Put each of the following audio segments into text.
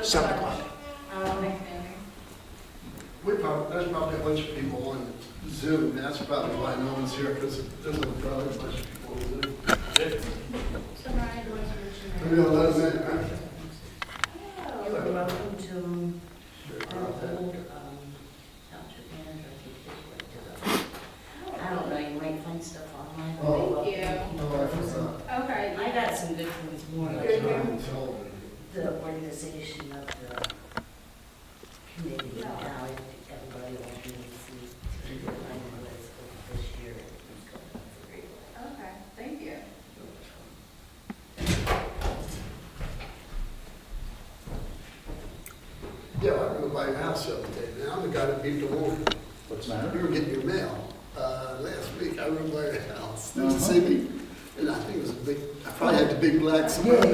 7 o'clock. There's probably a bunch of people on Zoom, and that's probably why no one's here, because there's probably a bunch of people on Zoom. Maybe I'll let them in, right? You are welcome to our old township manager. I don't know, you might find stuff online. Oh. Thank you. No, I forgot. Okay. I got some good things more like I haven't told them. the organization of the committee and how everybody will be to get on the list of this year. Who's going up for real. Okay, thank you. Yeah, I remember by your house the other day, man. I'm the guy that beat the woman. What's the matter? We were getting your mail last week. I remember by your house. Did you see me? And I think it was a big, I probably had the big black Yeah. Okay.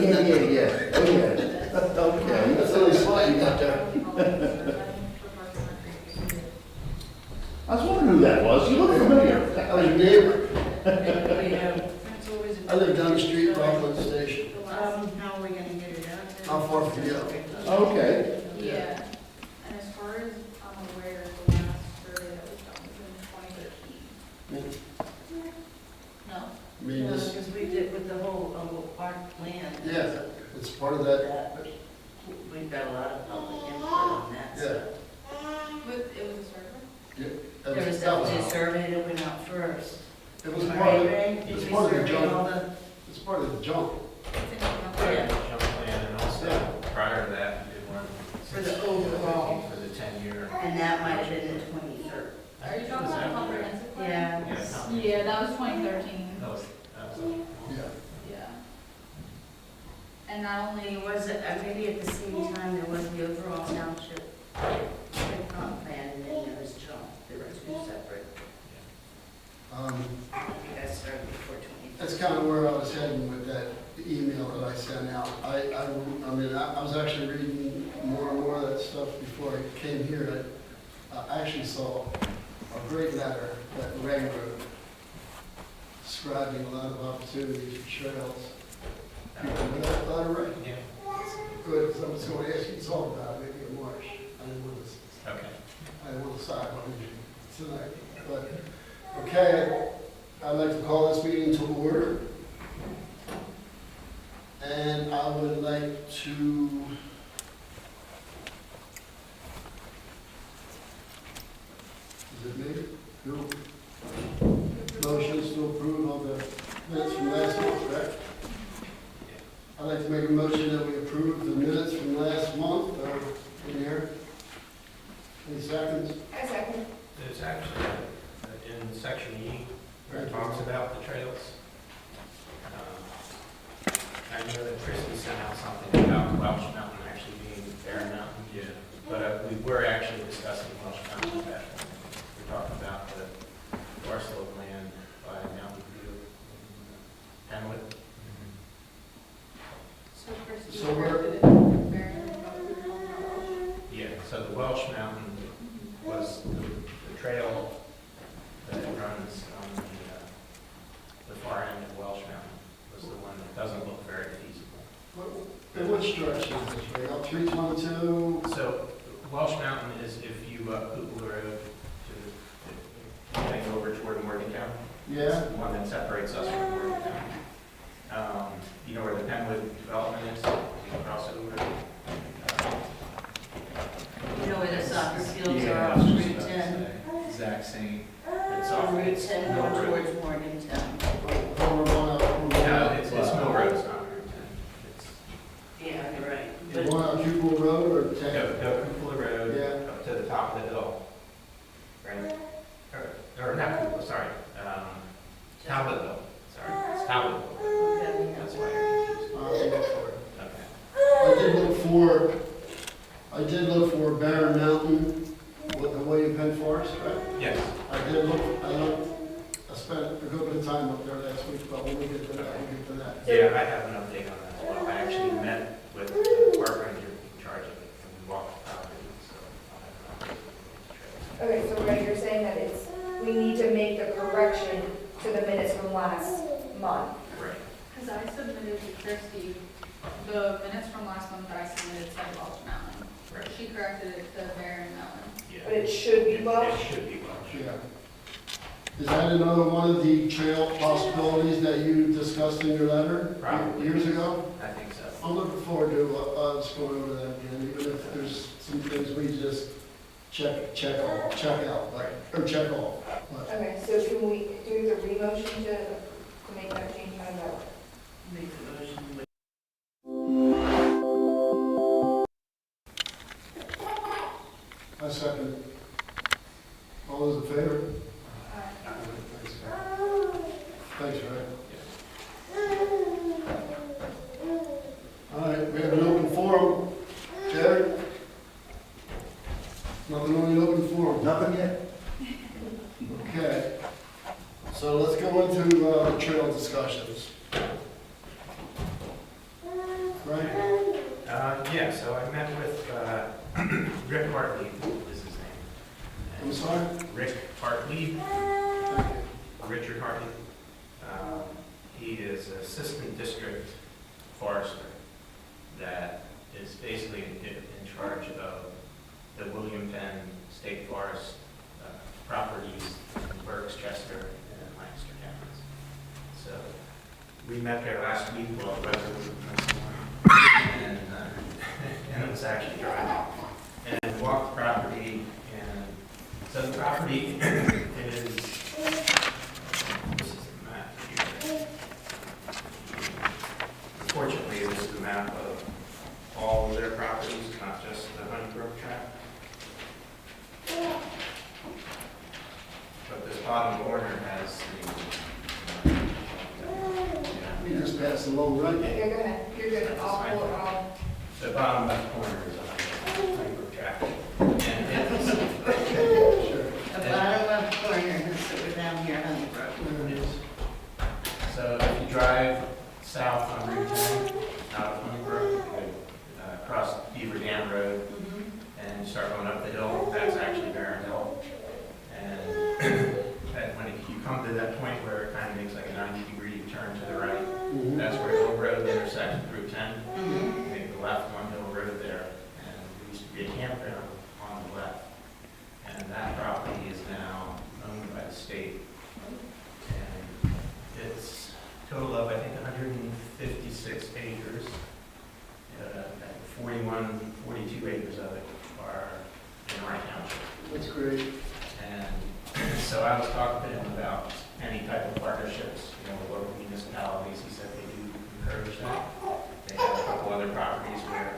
Okay. That's the only spot you got there. I was wondering who that was. You look familiar. I was your neighbor. That's always a I live down the street, Rockland Station. How are we gonna get it out there? How far from you? Okay. Yeah. And as far as I'm aware, the last survey that was done was in 2013. No? I mean, this, Because we did with the whole park land. yeah, it's part of that. We've got a lot of public input on that. Yeah. So But it was a survey? Yeah, there was definitely a survey that went out first. It was Am I part of, right, Ray? it was Did part of we the survey all jump. the? It's part of the jump. Yeah. Jump plan, and also prior to that, we did one. For the overall. For the 10-year. And that might have been the 23rd. Are you talking about comprehensive plan? Yeah. Yeah, that was 2013. That was, Yeah. Yeah. And not only Was it, maybe at the same time, there was the overall township comp plan, and then there was jump. There were two separate. You guys started before 20. That's kind of where I was heading with that email that I sent out. I mean, I was actually reading more and more of that stuff before I came here. I actually saw a great letter that Ray wrote, describing a lot of opportunities for trails. People with that letter, Ray? yeah, Good, because I was going to ask you to talk about it maybe in March. I didn't want to side on you tonight. But, okay, I'd like to call this meeting to order. And I would like to is it me? No. Motions to approve of the minutes from last month, correct? I'd like to make a motion that we approve the minutes from last month, in here. Any seconds? I second. it's actually in section E, where it talks about the trails. I know that Kristen sent out something about Welsh Mountain actually being Bear Mountain. Yeah. But we were actually discussing Welsh Mountain at that point. We're talking about the parcel of land by Mountain View, Penwood. So first So you we're- corrected it. Yeah, so the Welsh Mountain was the trail that runs on the far end of Welsh Mountain was the one that doesn't look very feasible. And what structure is this, right? Up 322? So Welsh Mountain is if you Google the road to heading over toward Morgantown. Yeah. It's the one that separates us from Morgantown. You know where the Penwood development is? You can cross over. You know where the soccer fields Yeah, are I off was just Route about to 10? say, Exact same. It's On off. Route 10 going towards Morgantown. No, it's Mill Road, it's not Route 10. It's Yeah, you're right. The But one on Cupel Road or Go 10? Cupola Road, Yeah. up to the top of the hill. Right? Or not Cupola, sorry. Talbot Hill, sorry. It's Talbot Hill. okay, That's why I'm confused. I'll look for it. Okay. I did look for Barren Mountain with the William Penn Forest, right? Yes. I spent a good bit of time up there last week, but when we get to that, we'll get to that. Yeah, I have an update on that as well. I actually met with the park ranger in charge of it, and we walked the property, so I'll have an update. Okay, so Ray, you're saying that we need to make the correction to the minutes from last month. Right. Because I submitted to Christie The minutes from last month that I submitted said Welch Mountain. Right. She corrected it to Barren Mountain. Yeah. But it should be It Welch? should be Welch. Yeah. Is that another one of the trail possibilities that you discussed in your letter Probably. years ago? I think so. I'm looking forward to us going over that again, even if there's some things we just check out, like, or check off. But Okay, so can we do the re-motion to make that change on that? Make the motion. I second it. All those in favor? Thanks, Ray. All right, we have an open forum. Jerry? Nothing on the open forum? Nothing yet? Okay. So let's go into trail discussions. Right? Yeah, so I met with Rick Hartley, is his name. I'm sorry? Rick Hartley, Richard Hartley. He is assistant district forester that is basically in charge of the William Penn State Forest properties in Berks, Chester, and Lancaster counties. So we met there last week, well, the weather was nice morning, and it was actually dry. And walked the property, and so the property is, this is the map here. Unfortunately, this is the map of all of their properties, not just the Brook tract. But this bottom corner has the, We just passed the low right. Yeah, go ahead, you're good, I'll pull it off. the bottom left corner is a Brook tract. And it's, Sure. The bottom left corner, so we're down here on the road. it is. So if you drive south on Route 10, out of Honeybrook, you could cross Beaver Dam Road and start going up the hill. That's actually Barren Hill. And when you come to that point where it kind of makes like a 90-degree turn to the right, that's where Hill Road intersects with Route 10. Make the left on Hill Road there, and there used to be a campground on the left. And that property is now owned by the state. And it's a total of, I think, 156 acres. 42 acres of it are in our township. That's great. And so I was talking to him about any type of partnerships, with local municipalities. He said they do encourage that. They have a couple other properties where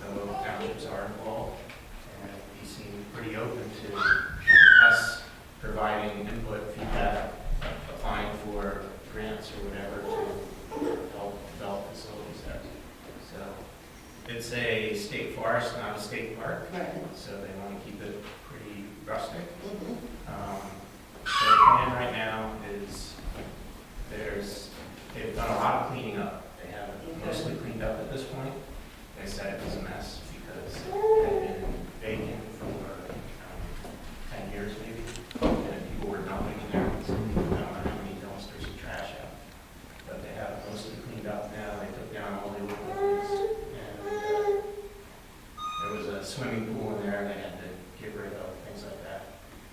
the local townships are involved. And he seemed pretty open to us providing input, feedback, applying for grants or whatever to help develop facilities there. So it's a state forest, not a state park. Right. So they want to keep it pretty rustic. So the plan right now is they've done a lot of cleaning up. They have it mostly cleaned up at this point. They said it was a mess because it had been vacant for 10 years maybe. And people were dumping in there. Some people don't know how many dumpsters of trash out. But they have it mostly cleaned up now. They took down all the old buildings. And there was a swimming pool in there they had to get rid of, things like that.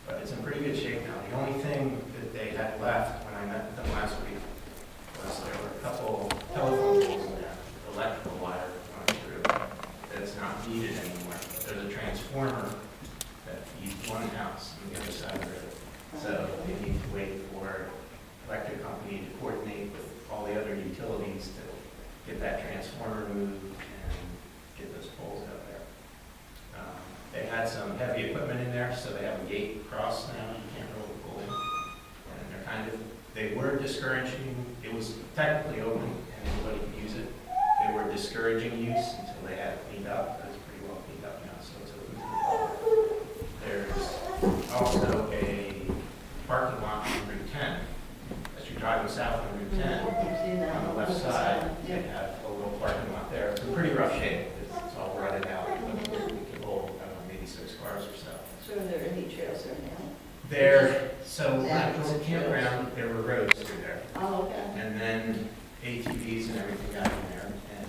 But it's in pretty good shape now. The only thing that they had left when I met with them last week was there were a couple telephone poles in there, electrical wire going through, that's not needed anymore. There's a transformer that feeds one house on the other side of the road. So they need to wait for electric company to coordinate with all the other utilities to get that transformer moved and get those poles out there. They had some heavy equipment in there, so they have a gate across now. You can't really pull in. And they were discouraging, it was technically open and anybody can use it. They were discouraging use until they had it cleaned up. It's pretty well cleaned up now, so it's open to the public. There's also a parking lot on Route 10. As you're driving south on Route 10, on the left side, they have a little parking lot there. It's in pretty rough shape. It's all rutted out. But we can hold, maybe 6 cars or so. So are there any trails there now? So when I was at campground, there were roads through there. Oh, okay. And then ATVs and everything got in there and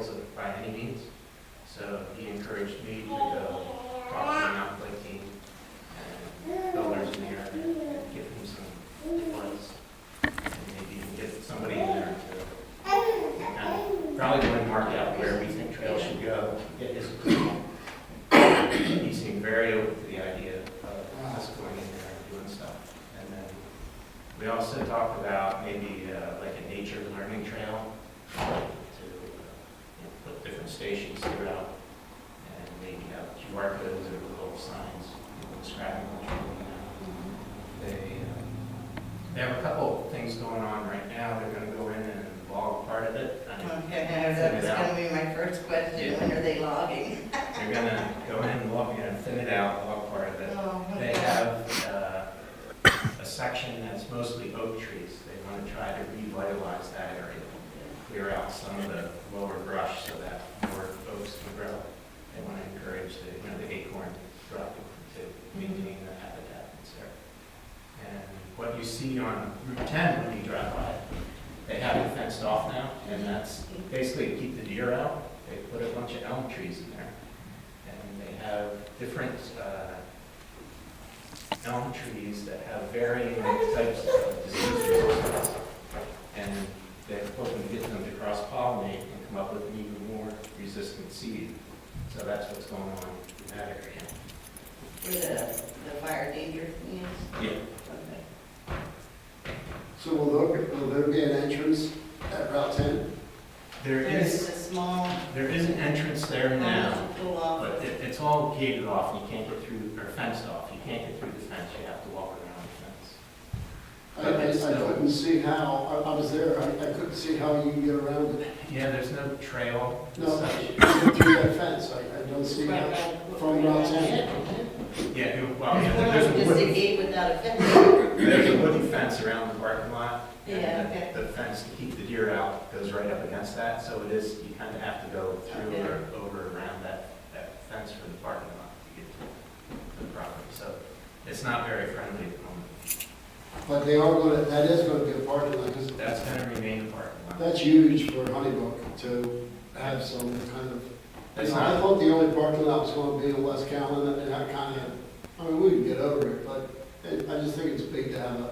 trails by any means. So he encouraged me to go talk to the mountain bike team and builders in the area and give him some advice. And maybe even get somebody in there to probably going to mark out where we think trails should go, get his approval. He seemed very open to the idea of us going in there and doing stuff. And then we also talked about maybe like a nature learning trail to put different stations throughout and maybe have QR codes or little signs describing what you're doing now. They have a couple things going on right now. They're going to go in and log part of it. Okay, that was gonna be my first question, when are they logging? They're going to go in and log, thin it out, log part of it. Oh, They okay. have a section that's mostly oak trees. They want to try to revitalize that area, clear out some of the lower brush so that more oaks can grow. They want to encourage the acorn drop to maintain the habitat that's there. And what you see on Route 10 when you drive by, they have it fenced off now, and that's basically to keep the deer out. They put a bunch of elm trees in there, and they have different elm trees that have varying types of disease resistance. And they're hoping to get them to cross-pollinate and come up with an even more resistant seed. So that's what's going on in that area. Where the fire danger thing is? Yeah. Okay. So will there be an entrance at Route 10? There's a small. There is an entrance there now, Pull off. but it's all gated off, and you can't get through, or fenced off. You can't get through the fence, you have to walk around the fence. I couldn't see how, I was there, I couldn't see how you can get around it. Yeah, there's no trail as No, such. get through that fence, I don't see how, from Route 10. Yeah, there's a Just a wooden, gate without a fence. there's a wooden fence around the parking lot. Yeah, and okay. The fence to keep the deer out goes right up against that, so it is, you kind of have to go through Okay. or over around that fence for the parking lot to get to the property. So it's not very friendly at the moment. But they are going to, that is going to be a parking lot, because That's going to remain the parking lot. that's huge for Honeybrook to have some kind of, That's I not, thought the only parking lot was going to be in West Callan, and I kind of, I mean, we can get over it, but I just think it's big to have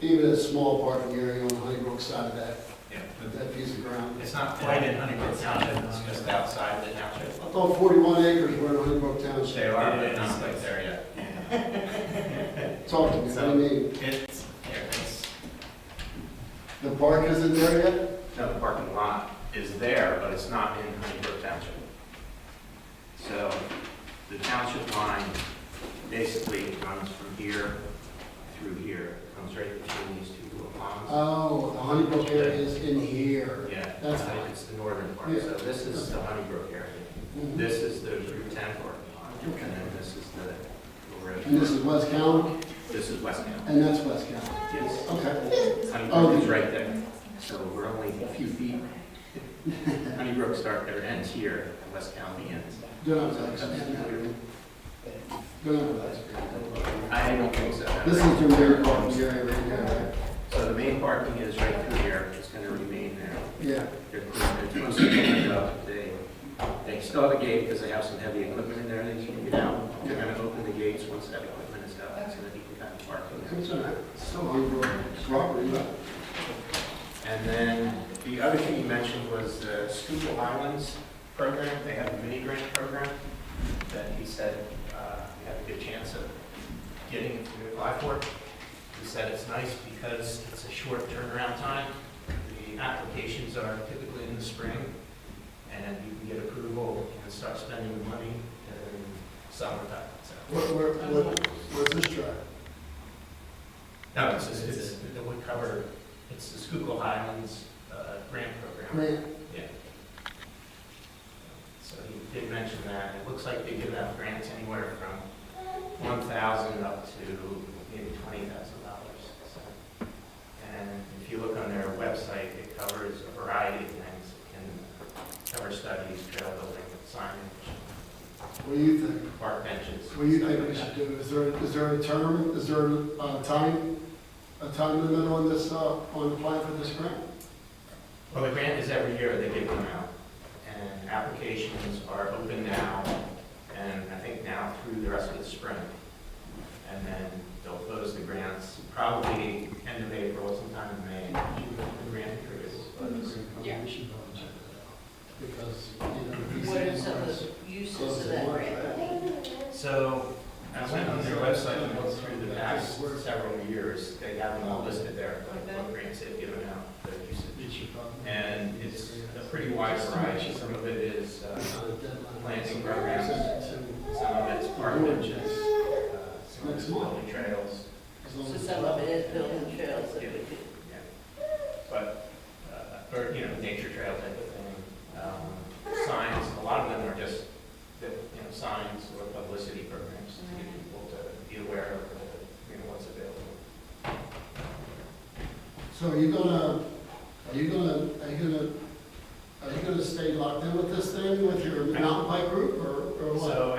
even a small parking area on the Honeybrook side of that piece of ground. it's not quite in Honeybrook Township, it's just outside the township. I thought 41 acres were in Honeybrook Township. They are, but not quite there yet. Talk to me, what do you mean? It's, The park isn't there yet? no, the parking lot is there, but it's not in Honeybrook Township. So the township line basically runs from here through here, comes right between these two little ponds. Oh, the Honeybrook area is in here. Yeah, That's right, fine. it's the northern part. Yeah. So this is the Honeybrook area. Mhm. This is the Route 10 parking lot, Okay. and then this is the road. And this is West Callan, This is West Town. and that's West Callan. Yes. Okay. Honeybrook is right there. So we're only a few feet. Honeybrook ends here, and West Town begins. Don't have to expand that. Don't have to expand I don't think so. that. This is the rear parking area right here, So the main parking is right through here. It's going to remain there. right? Yeah. They're supposed to clean it up. They still have a gate because they have some heavy equipment in there they need to get out. They're going to open the gates once that equipment is out so that you can kind of park in there. It's all right. Still Honeybrook property, but And then the other thing you mentioned was the Schuylkill Highlands program. They have a mini grant program that he said we have a good chance of getting to apply for. He said it's nice because it's a short turnaround time. The applications are typically in the spring, and you can get approval and start spending the money in summertime. So, what's this track? no, it would cover. It's the Schuylkill Highlands grant program. Grant. Yeah. So he did mention that. It looks like they give out grants anywhere from $1,000 up to maybe $20,000. So, and if you look on their website, it covers a variety of things. It can cover studies, trail building, signage, What do you think? park benches. What do you stuff think like we that. should do? Is there a term, is there a time limit on this, on applying for this grant? Well, the grant is every year they give them out, and applications are open now, and I think now through the rest of the spring. And then they'll close the grants probably end of April, sometime in May. The grant period will close. Yeah. Because, you know. What are some of the uses of that grant money? So I went on their website and looked through the past several years. They have them all listed there, what grants they've given out, the usage. And it's a pretty wide variety. Some of it is planting programs, some of it's park benches, some of it's building trails. So some of it is building trails that we could. Yeah. But, or, you know, nature trail type of thing. Signs, a lot of them are just, signs or publicity programs to get people to be aware of, what's available. So are you gonna stay locked in with this thing with your mountain bike group or what? So I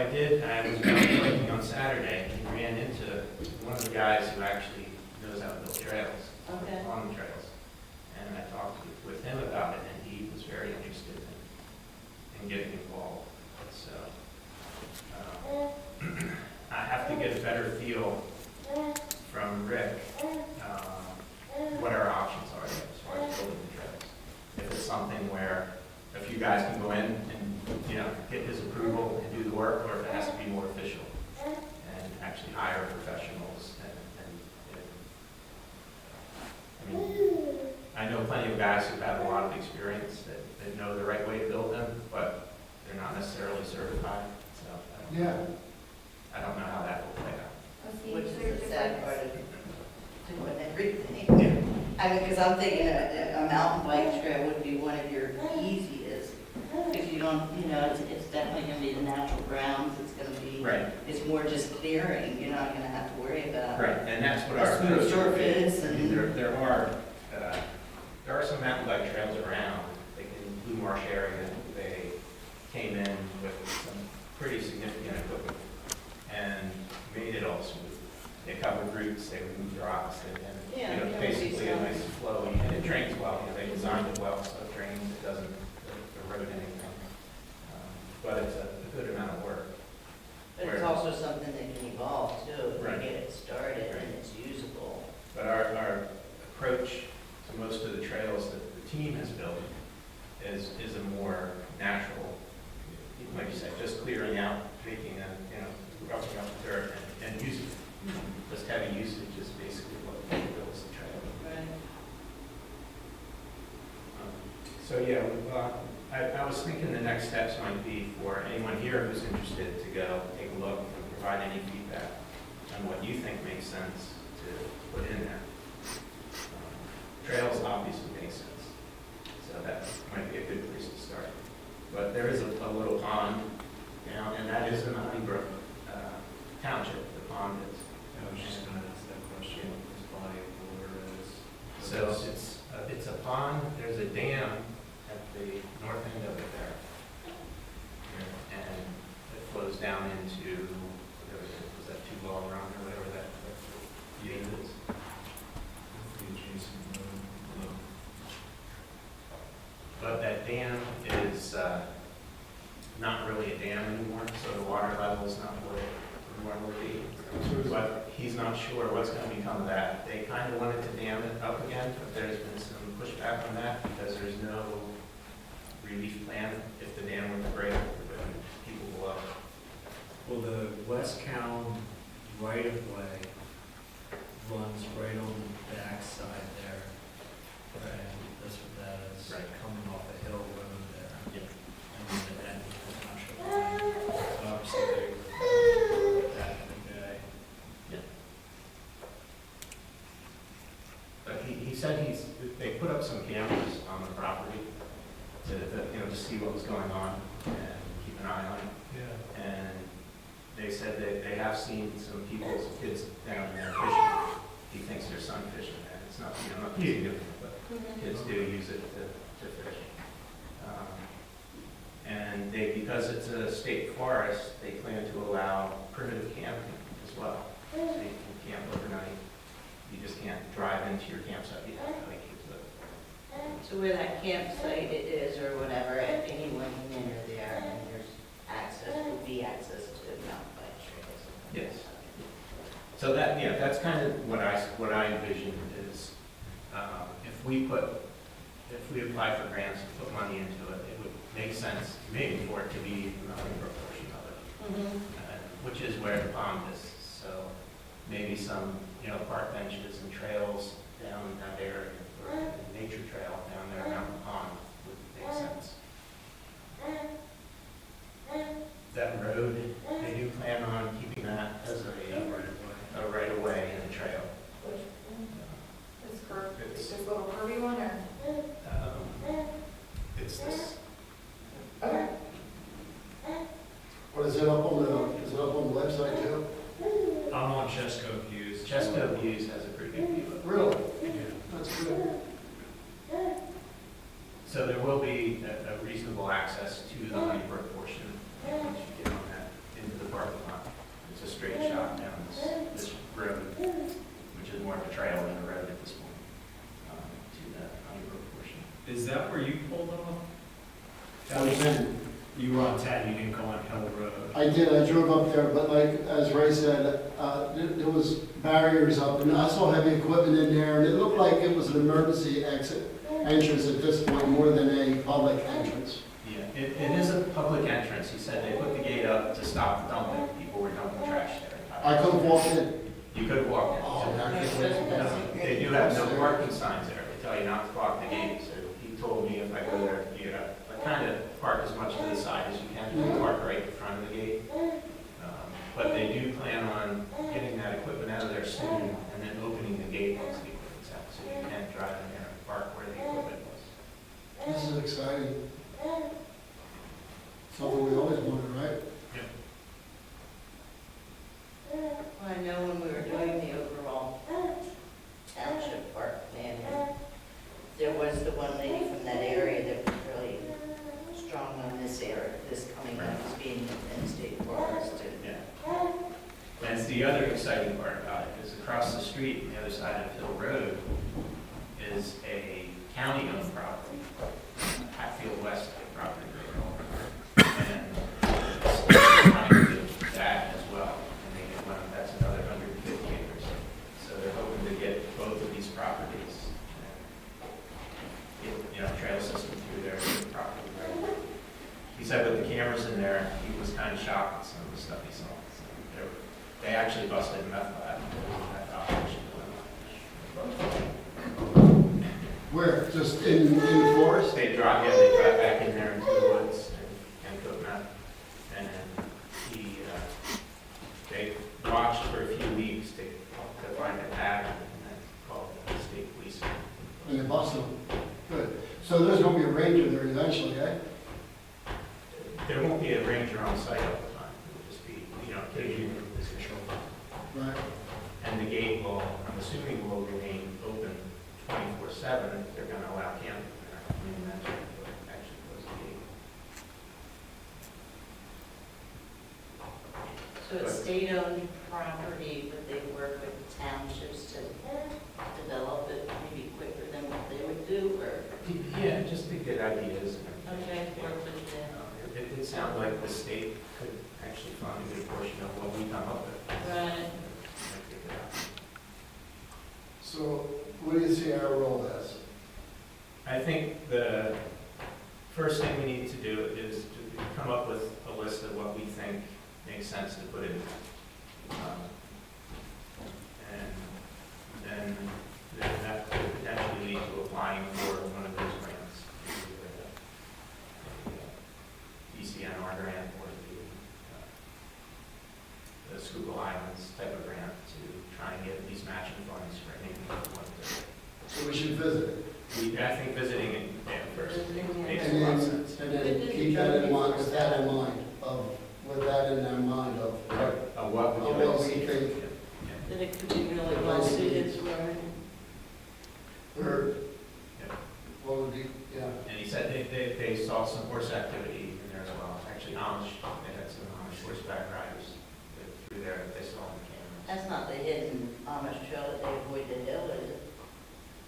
was mountain biking on Saturday and ran into one of the guys who actually knows how to build trails. Okay. On the trails. And I talked with him about it, and he was very interested in getting involved. So I have to get a better feel from Rick what our options are as far as building the trails. If it's something where if you guys can go in and get his approval and do the work, or if it has to be more official and actually hire professionals. I mean, I know plenty of guys who've had a lot of experience that know the right way to build them, but they're not necessarily certified. So I don't know how that will play out. Which is the sad part of doing everything. Yeah. I mean, because I'm thinking a mountain bike trail would be one of your easiest, because you don't, it's definitely gonna be the natural grounds, it's gonna be. Right. It's more just clearing, you're not gonna have to worry about. Right, and that's what our A smooth approach would be. surface I mean, and. there are some mountain bike trails around, like in Blue Marsh area, they came in with some pretty significant equipment and made it all smooth. They covered roots, they removed rocks, Yeah, and you know, basically a some- nice flowy, and it drains well. They designed it well, so it drains, it doesn't erode anything. But it's a good amount of work. But it's also something that can evolve too, if Right. you get it started Right. and it's usable. But our approach to most of the trails that the team has built is a more natural, like you said, just clearing out, making roughing up the dirt and using it. Just heavy usage is basically what builds the trail. Right. So yeah, I was thinking the next steps might be for anyone here who's interested to go take a look and provide any feedback on what you think makes sense to put in there. Trails obviously make sense, so that might be a good place to start. But there is a little pond down, and that is in Brook Township, the pond is. I was just gonna ask that question, this body of water is. So it's a pond, there's a dam at the north end of it there. And it flows down into, whatever it is that two ball run or whatever that gate is. The adjacent road below. But that dam is not really a dam anymore, so the water level is not where it normally be. But he's not sure what's going to become of that. They kind of wanted to dam it up again, but there's been some pushback on that because there's no relief plan if the dam were to break with people below. Well, the West County right of way runs right on the back side there. And that's what that is, Right. coming off a hill road there. Yep. And then it ends with the township line. So obviously they back in the day. But he said they put up some cameras on the property to see what was going on and keep an eye on it. Yeah. And they said that they have seen some people's kids down there fishing. He thinks there's sun fishing there. It's not, not easy to do, but kids do use it to fish. And because it's a state forest, they plan to allow primitive camping as well. So you can camp overnight. You just can't drive into your campsite. You have to hike into it. So where that campsite is or whatever, anyone can enter there and So that, yeah, that's kind of what I envision is, if we apply for grants and put money into it, it would make sense maybe for it to be the Huntingburg portion of it, which is where the pond is. So maybe some, park benches and trails down in that area, or a nature trail down there around the pond would make sense. That road, they do plan on keeping that as a right of way and a trail. This curve, this little curvy one, or? It's this, Okay. What is it up on the website too? I'm on Chesco Views. Chesco Views has a pretty good view of it. Really? Yeah. That's good. So there will be a reasonable access to the Huntingburg portion once you get on that into the parking lot. It's a straight shot down this road, which is more of a trail than a road at this point, to the Huntingburg portion. Is that where you pulled off? I was in. You were on 10, you didn't go on Hill Road. I did, I drove up there, but like, as Ray said, there was barriers up, and I saw heavy equipment in there, and it looked like it was an emergency entrance at this point, more than a public entrance. Yeah, it is a public entrance. He said they put the gate up to stop the dumping. People were dumping trash there. I could have walked in. You could walk in. Oh, I can't wait. They do have no parking signs there. They tell you not to block the gate. So he told me if I go there, you gotta kind of park as much to the side as you can. You can park right in front of the gate. But they do plan on getting that equipment out of there soon and then opening the gate once the equipment's out. So you can drive in there and park where the equipment was. This is exciting. Something we always wanted, right? Well, I know when we were doing the overall township park plan, there was the one lady from that area that was really strong on this area, this coming up as being in state forest. Yeah. And the other exciting part about it is across the street on the other side of Hill Road is a county-owned property, Hatfield West property. And it's trying to do that as well. And that's another 150 acres. So they're hoping to get both of these properties, and get, trail system through their property. He said with the cameras in there, he was kind of shocked at some of the stuff he saw. So they actually busted a meth lab. Meth operation going on. Where? Just in the forest? They drive back in there into the woods and cook meth. And they watched for a few weeks to find a pattern, and then called the state police. And they busted them. Good. So there's going to be a ranger there eventually, eh? There won't be a ranger on site all the time. It will just be, occasionally this control. Right. And the gate will, I'm assuming, will remain open 24/7 if they're going to allow camping there. I mean, that's actually close the gate. So it's state-owned property, but they work with townships to develop it maybe quicker than what they would do, or? Yeah, just to get ideas. And Okay, yeah. work with them. It sounds like the state could actually fund a good portion of what we come up with. Right. So what do you see our role as? I think the first thing we need to do is to come up with a list of what we think makes sense to put in. And then that could potentially lead to applying for one of those grants. The DCNR grant or the Schuylkill Islands type of grant to try and get these matching funds for anything that we want to do. So we should visit it. I think visiting it first makes a And lot of then, sense. and then keep that in mind, with that in mind, of What would you like what to we see? think. Yeah. That it could be really well suited for it. Or Yeah. what would be, yeah. And he said they saw some horse activity in there as well. Actually, Amish, they had some Amish horseback riders through there that they saw on the cameras. That's not the hidden Amish trail that they avoid the hill, is it?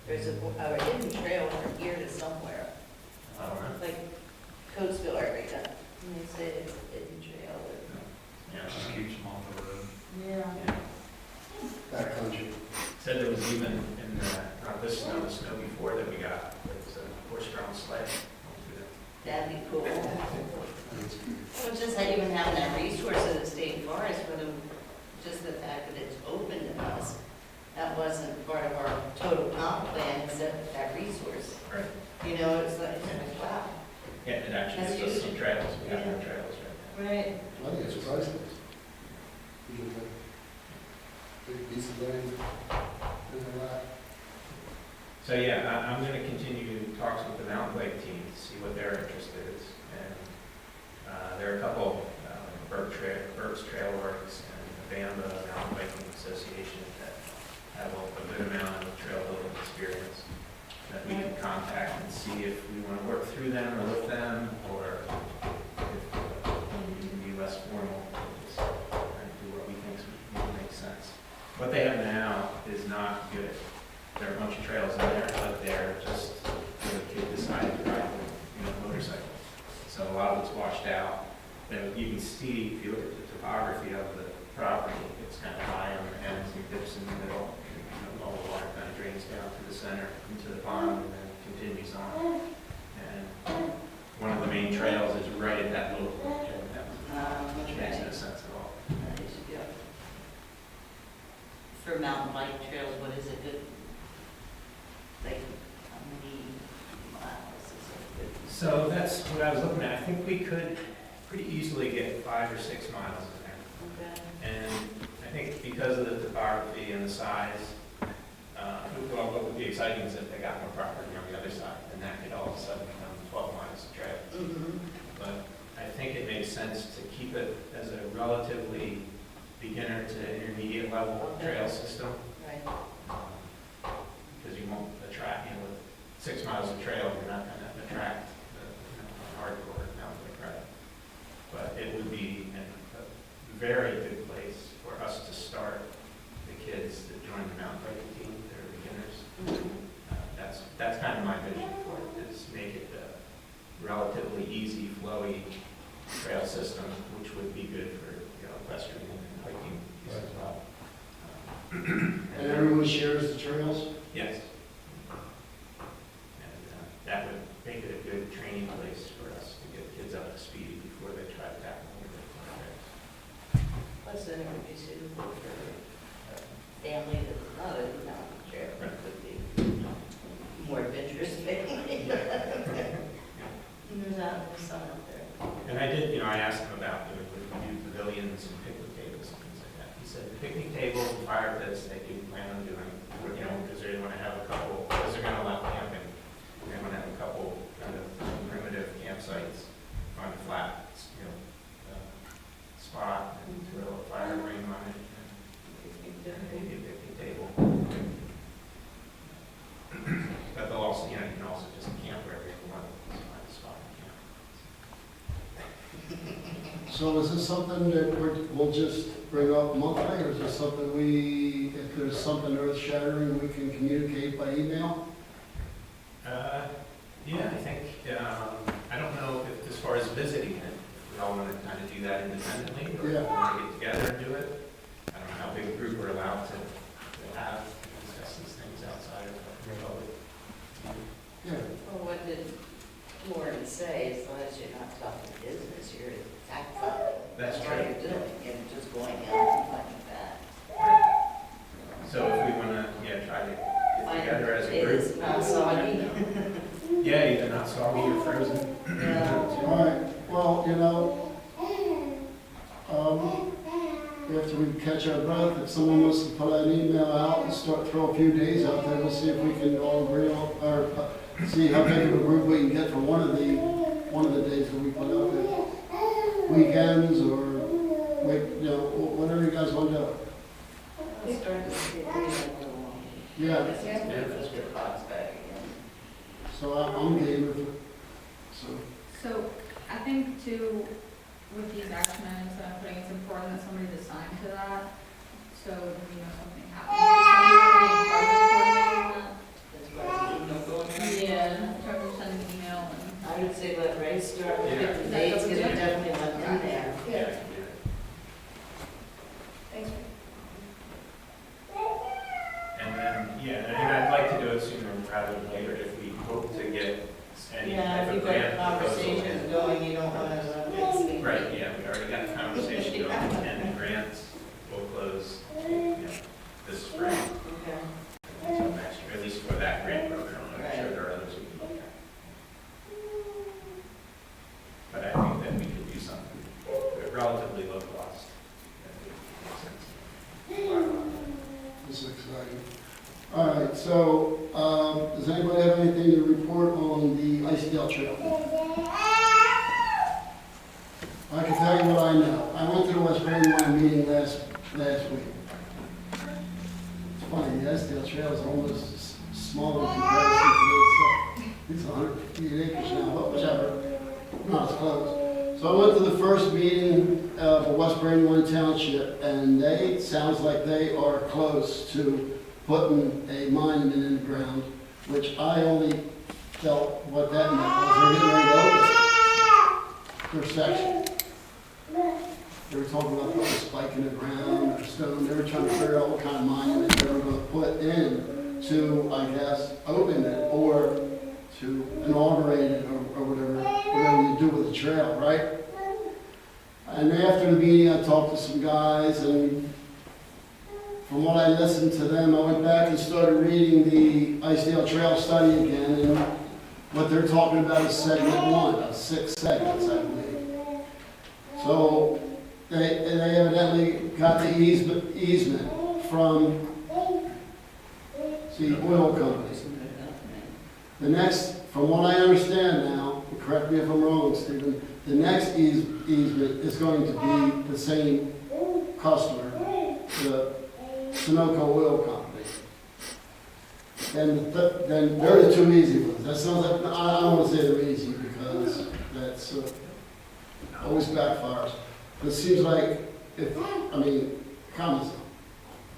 There's a hidden trail from here to somewhere, I don't know. like Coatesville area, and they say it's a hidden trail. Yeah. Just keeps them off the road. Yeah. Yeah. Said there was even in the, not this snow, the snow before that we got, there was a horse-drawn sleigh. That'd be cool. Well, just that even having that resource of the state forest for them, just the fact that it's open to us, that wasn't part of our total comp plan, except that resource. Right. You know, it's like, wow. Yeah, it actually That's gives us some huge. trails, we have no Yeah. trails right Right. I think it's priceless. You get that big piece of land, and a lot. So yeah, I'm gonna continue talks with the mountain bike team to see what their interest is. And there are a couple, Burke's Trail Works and the Bamba Mountain Biking Association that have a good amount of trail building experience that we can contact and see if we want to work through them or with them, or if we can be less formal, just try to do what we think makes sense. What they have now is not good. There are a bunch of trails in there, but they're just, you know, kid decided to ride a motorcycle. So a lot of it's washed out. And you can see, if you look at the topography of the property, it's kind of high on the ends and dips in the middle. All the water kind of drains down to the center, into the pond, and then continues on. And one of the main trails is right at that little point, which makes no sense at all. That is good. For mountain bike trails, what is it good? Like, how many miles is it good? So that's what I was looking at. I think we could pretty easily get 5 or 6 miles in there. Okay. And I think because of the topography and the size, well, what would be exciting is if they got more property on the other side, and that could all of a sudden become 12 miles of trail. Mm-hmm. But I think it makes sense to keep it as a relatively beginner to intermediate level trail system, Right. because you won't attract, you know, with 6 miles of trail, you're not going to attract the hardcore mountain bike rider. But it would be a very good place for us to start the kids that join the mountain biking team that are beginners. That's kind of my vision for it, is make it a relatively easy, flowy trail system, which would be good for, you know, equestrian and hiking as well. And everyone shares the trails? Yes. And that would make it a good training place for us to get kids up to speed before they try to tackle one of the trails. Plus, then it would be suitable for a family that's not a mountain trail, it would be more adventurous family. And there's some out there. And I did, you know, I asked him about doing new pavilions and picnic tables and things like that. He said the picnic tables and fire pits, they do plan on doing, you know, because they want to have a couple, because they're going to allow camping. They want to have a couple kind of primitive campsites on a flat, you know, spot and throw a fire ring on it and maybe a picnic table. But they'll also, you know, you can also just camp wherever you want, find a spot and camp. So is this something that we'll just bring up monthly, or is this something if there's something earth-shattering, we can communicate by email? Yeah, I think, I don't know if, as far as visiting it, if we all want to kind of do that independently, or if we want to get together and do it. I don't know how big a group we're allowed to have, discuss these things outside of the public. Yeah. Well, what did Lauren say, as long as you're not talking business, you're fact finding. That's what true. you're doing, and just going out and finding facts. So if we want to, yeah, try to get together as a It group. is not soggy. Yeah, either not soggy or frozen. Yeah. All right, well, you know, after we catch our breath, if someone wants to put an email out and throw a few days out there, we'll see if we can all agree on, or see how big of a group we can get for one of the days that we put out there. Weekends or, you know, whatever you guys want to do. It's starting to get pretty long. Yeah, It's good for the clocks back again. so I'm game with it, so. So I think too, with these action items that I'm putting, it's important that somebody's assigned to that. So, you know, something happens. Somebody will be in charge of coordinating That's why the email going that. out. Yeah, in terms of sending an email and. I would say let Ray start with Yeah. 50 days, because we definitely want in there. Yeah, I can do it. Thanks. And Right, yeah, we already got the conversation going, and the grants will close, this spring. Okay. So next year, at least for that grant program, I'm sure there are others we can look at. But I think that we could do something relatively low cost. That would make sense. This is exciting. All right, so, does anybody have anything to report on the Icedale Trail? I can tell you what I know. I went to the West Brandywine meeting last week. It's funny, the Icedale Trail is almost smaller in comparison to this. It's 158 acres now, but whichever, not as close. So I went to the first meeting for West Brandywine Township, and sounds like they are close to putting a monument in the ground, which I only felt what that meant was they're getting ready to open their section. They were talking about putting a spike in the ground or stone. They were trying to figure out what kind of monument they were going to put in to, I guess, open it or to inaugurate it or whatever you do with the trail, right? And after the meeting, I talked to some guys, and from what I listened to them, I went back and started reading the Icedale Trail study again, and what they're talking about is segment 1, 6 segments, I believe. So they evidently got the easement from the oil companies. The next, from what I understand now, correct me if I'm wrong, Stephen, the next easement is going to be the same customer, the Sunoco Oil Company. Then they're the two easy ones. That sounds like, I don't want to say they're easy because that's always backfires. But it seems like common sense.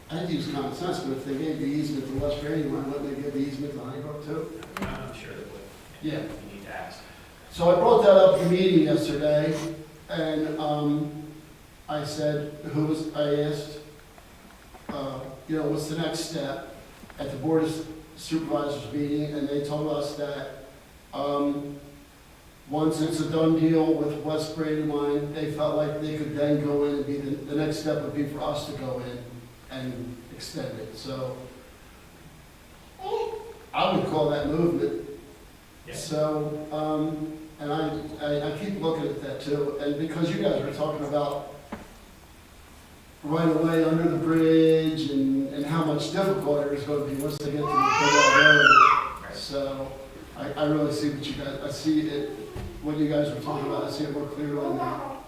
I didn't use common sense, but if they gave the easement to West Brandywine, wouldn't they give the easement to Honeybrook too? I'm sure it would. Yeah. You need to ask. So I brought that up at the meeting yesterday, and I said, I asked, what's the next step at the Board of Supervisors meeting, and they told us that once it's a done deal with West Brandywine, they felt like they could then go in and be, the next step would be for us to go in and extend it. So I would call that movement. Yeah. So, and I keep looking at that too, and because you guys were talking about right away under the bridge and how much difficult it is going to be once they get to the big area. So I really see what you guys, I see it, what you guys were talking about, I see it more clearly now.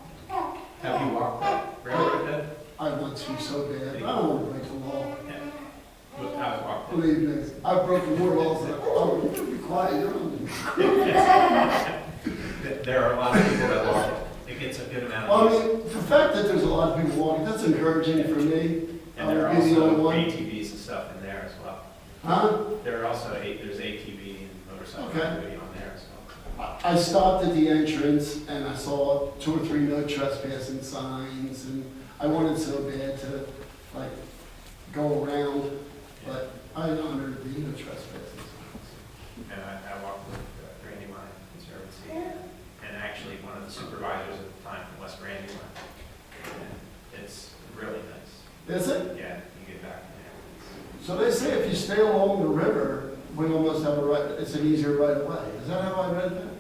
Have you walked that railroad bed? I want to so bad, but I don't want to break the law. Yeah. I've walked it. Believe me, I've broken more laws than be quiet, you're on. There are a lot of people that walk it. It gets a good amount Well, of I mean, the fact that there's a lot of people walking, that's encouraging for me. And there are I would be the only also one. ATVs and stuff in there as well. Huh? There are also, there's ATV and motorcycle Okay. activity on there as well. I stopped at the entrance and I saw 2 or 3 no trespassing signs, and I wanted so bad to go around, but I honored the no trespassing signs. And I walked with Brandywine Conservancy, and actually one of the supervisors at the time from West Brandywine. And it's really nice. Is it? Yeah, you get back there. So they say if you stay along the river, we almost have a right, it's an easier right of way. Is that how I read that?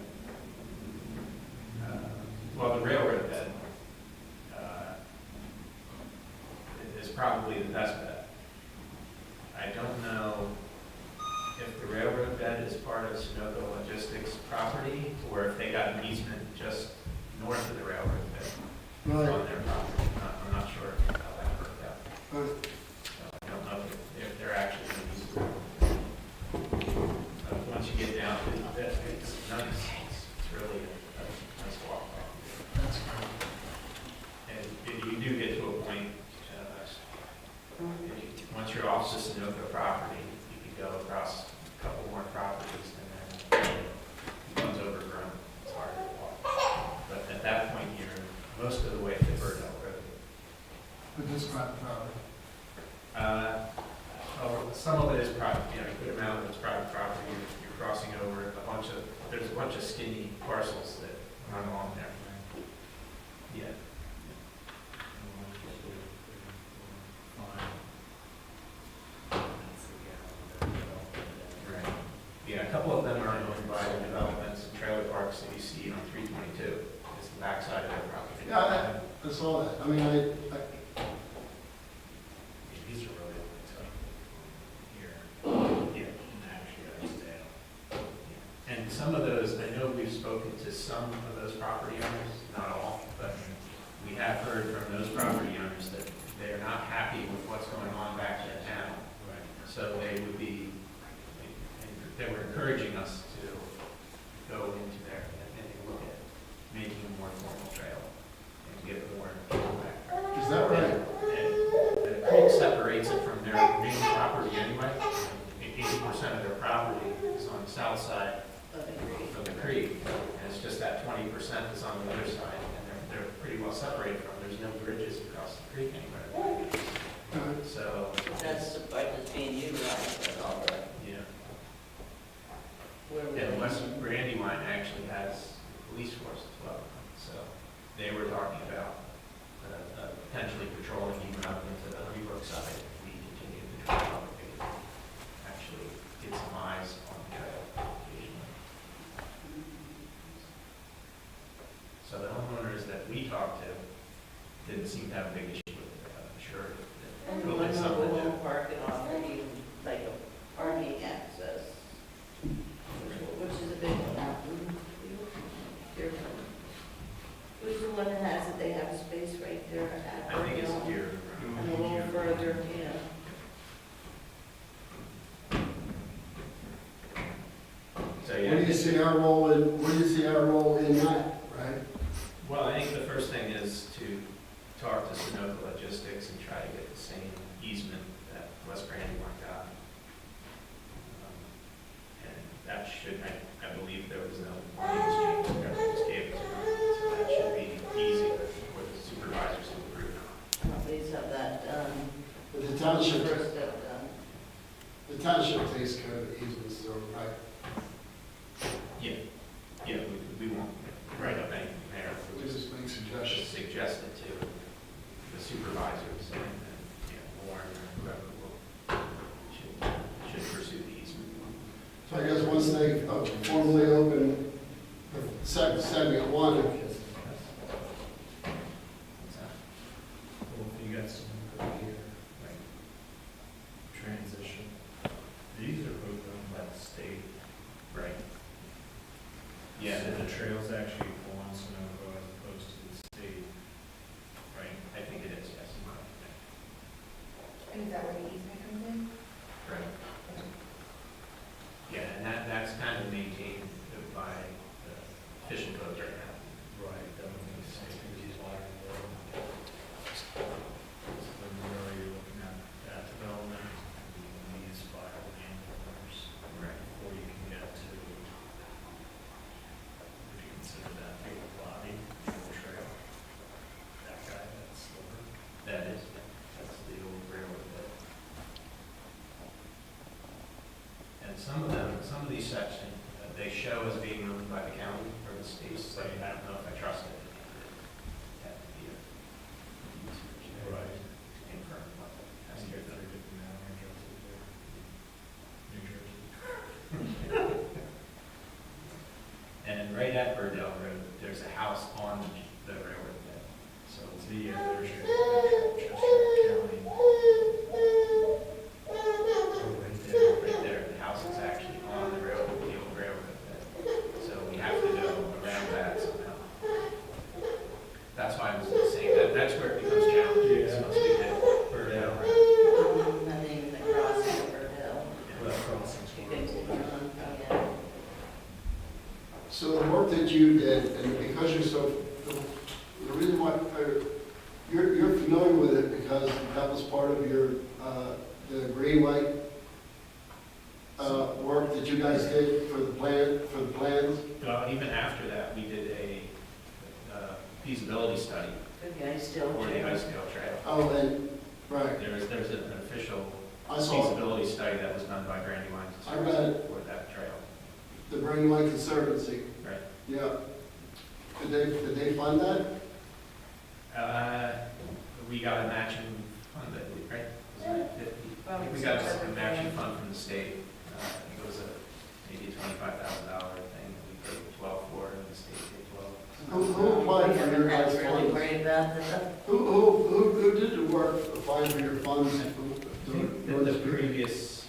Well, the railroad bed is probably the best bet. I don't know if the railroad bed is part of Sunoco Logistics property, or if they got an easement just north of the railroad bed on their property. I'm not sure how that worked out. Right. So I don't know if they're actually going to use it. Once you get down to it, it's nice. It's really a nice walk. That's great. And you do get to a point, once you're off the Sunoco property, you can go across a couple more properties and then it becomes overgrown. It's hard to walk. But at that point, you're most of the way to Birdell Road. But this private property. Some of it is private, a good amount of it's private property. You're crossing over there's a bunch of skinny parcels that run along there. backside of their property. Yeah, I saw that. I mean, These are really only tough here. Yeah. And actually, Icedale. And some of those, I know we've spoken to some of those property owners, not all, but we have heard from those property owners that they're not happy with what's going on back in town. Right. So they would be, they were encouraging us to go into there and look at making a more formal trail and get more people back there. is that right? And the creek separates it from their main property anyway. 80% of their property is on the south side of the creek, and it's just that 20% is on the other side, and they're pretty well separated from, there's no bridges across the creek anywhere. So, That's the part that's being utilized for all the, yeah. where we're. And West Brandywine actually has police force as well, so they were talking about potentially patrolling even up into the Brook side if we continue to patrol up, we could actually get some eyes on the trail occasionally. So the homeowners that we talked to didn't seem to have a big issue with it. I'm sure And that the it'll one be that something will that, park and offer you like a parking access, which is a big one. Who's the one that has it? They have a space right there at. I think it's here. And a little further, yeah. So, Where yeah. do you see our role in that, right? Well, I think the first thing is to talk to Sunoco Logistics and try to get the same easement that West Brandywine got. And that should, I believe there was no exchange, the government just gave it to them, so that should be easy for the supervisors to approve. Please have that done. But the township, First step done. the township takes care of the easements, though, right? Yeah, we won't write up anything there. We We'll just make just suggestions. suggest it to the supervisors and, Warren or whoever should pursue the easement. So I guess once they formally open the segment one, What's that? Well, you got some here, Right. transition. These are both owned by the state. Right. Yeah, So the trails actually belong to Sunoco as opposed to the state. right, I think it is, yes. And is that where the easement comes in? Right. Yeah, and that's kind of maintained by the fishing code right now. Right, that would be the same as these water. So then really you're looking at that development, and these file landowners Right. before you can get to, would you consider that big lobby, the trail? That guy, that's Silver. That is, that's the old railroad bed. And some of these sections, they show as being owned by the county or the state, so I don't know if I trust it. That would be a Right. confirm what has I to be think done. they're different now, New Jersey there. New Jersey. And right at Burdell Road, there's a house on the railroad bed. So it's The, there's your Chester County. right there, the house is actually on the railroad, the old railroad bed. So we have to go around that somehow. That's why I was saying that, that's where it becomes challenging, is once we hit Burdell Road. And then the crossing over hill. Well, crossings. You can take it on, yeah. so the work that you did, and because you're so, the reason why, you're familiar with it because that was part of your, the Greenway work that you guys did for the plans? Even after that, we did a feasibility study Good guy still. for the Icedale Trail. Oh, and, right, There's an official I saw it. feasibility study that was done by Brandywine I read it. for that trail. The Greenway Conservancy, Right. yeah. Did they fund that? We got a matching fund, I believe, right? Wasn't it 50? I think we got a matching fund from the state. I think it was maybe a $25,000 thing. We paid 12 for it, and the state paid 12. Who applied We for haven't your had guys' to really funds? worry about that. Who did the work applying for your funds? I think that the previous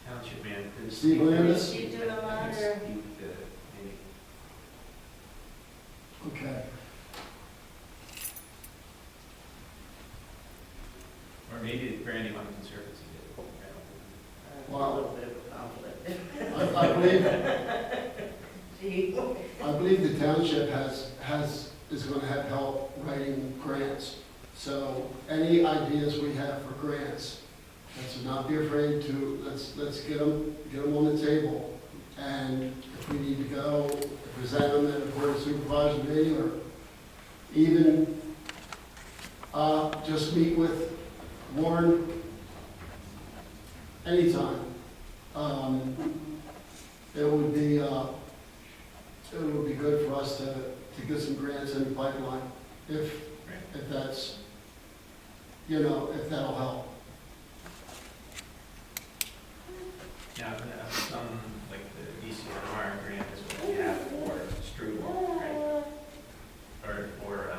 township manager. Steve Landis? Is she doing a lot, or? Steve did it, maybe. Okay. Or maybe Brandy on the Conservancy did it. I don't know. A little bit of a conflict. I believe, Gee. I believe the township is gonna have help writing grants. So any ideas we have for grants, let's not be afraid to, let's get them on the table. And if we need to go, present them at a board of supervisors meeting, or even, just meet with Warren anytime. It would be good for us to get some grants in the pipeline, if that's, if that'll help. Yeah, some, like the DCNR grant is what we have for Storybook, right? Or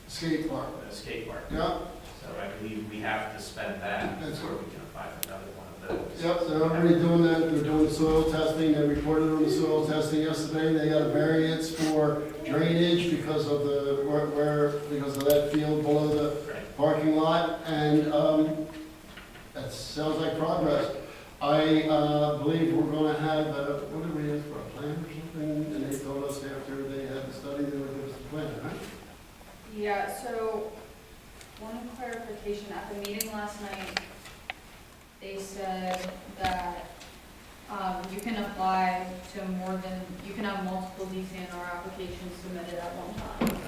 Skate park. the skate park. Yeah, So I believe we have to spend that That's before we can apply for another one of those. yep, they're already doing that, they're doing the soil testing, they reported on the soil testing yesterday, they got a variance for drainage because of because of that field below the Right. parking lot, and, that sounds like progress. I, believe we're gonna have, what did we ask for, a plan or something? And they told us after they had the study, they would give us the plan, right? Yeah, so, one clarification, at the meeting last night, they said that, you can apply to you can have multiple DCNR applications submitted at one time.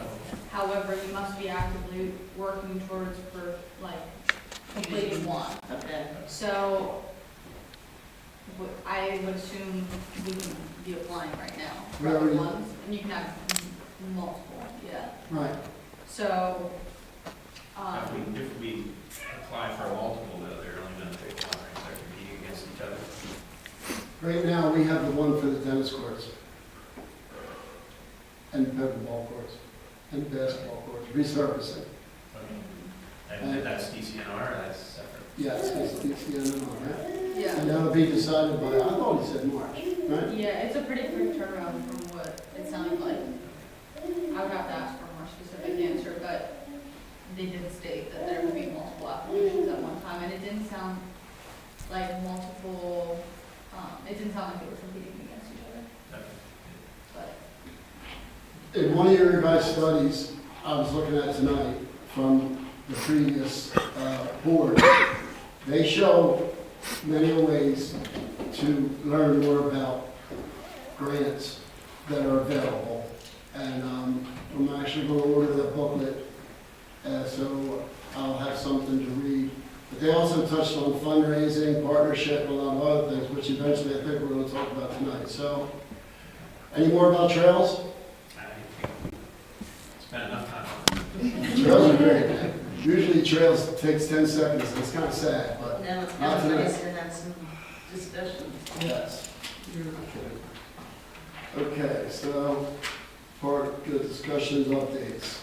However, you must be actively working towards completing one. Okay. So, I would assume we can be applying right now for We other already- ones, and you can have multiple, yeah. Right. So, If we apply for multiple, though, they're only going to pick one, right? They're competing against each other. Right now, we have the one for the tennis courts, and pickleball courts, and basketball courts, resurfacing. And that's DCNR, or that's separate? Yes, it's DCNR, right? yeah. And that'll be decided by, I thought he said March, right? Yeah, it's a pretty quick turnaround from what it sounded like. I would have to ask for a more specific answer, but they did state that there would be multiple applications at one time, and it didn't sound like it didn't sound like they were competing against each other, but. In one of your revised studies, I was looking at tonight from the previous board, they show many ways to learn more about grants that are available. And I'm actually going to order that booklet, so I'll have something to read. But they also touched on fundraising, partnership, and a lot of other things, which eventually I think we're going to talk about tonight. So, any more about trails? I spent enough time on it. Trails are great. Usually trails takes 10 seconds, and it's kind of sad, but Now it's Not kind of tonight. nice to have some discussions. yes. Okay, so, part, good discussions, updates.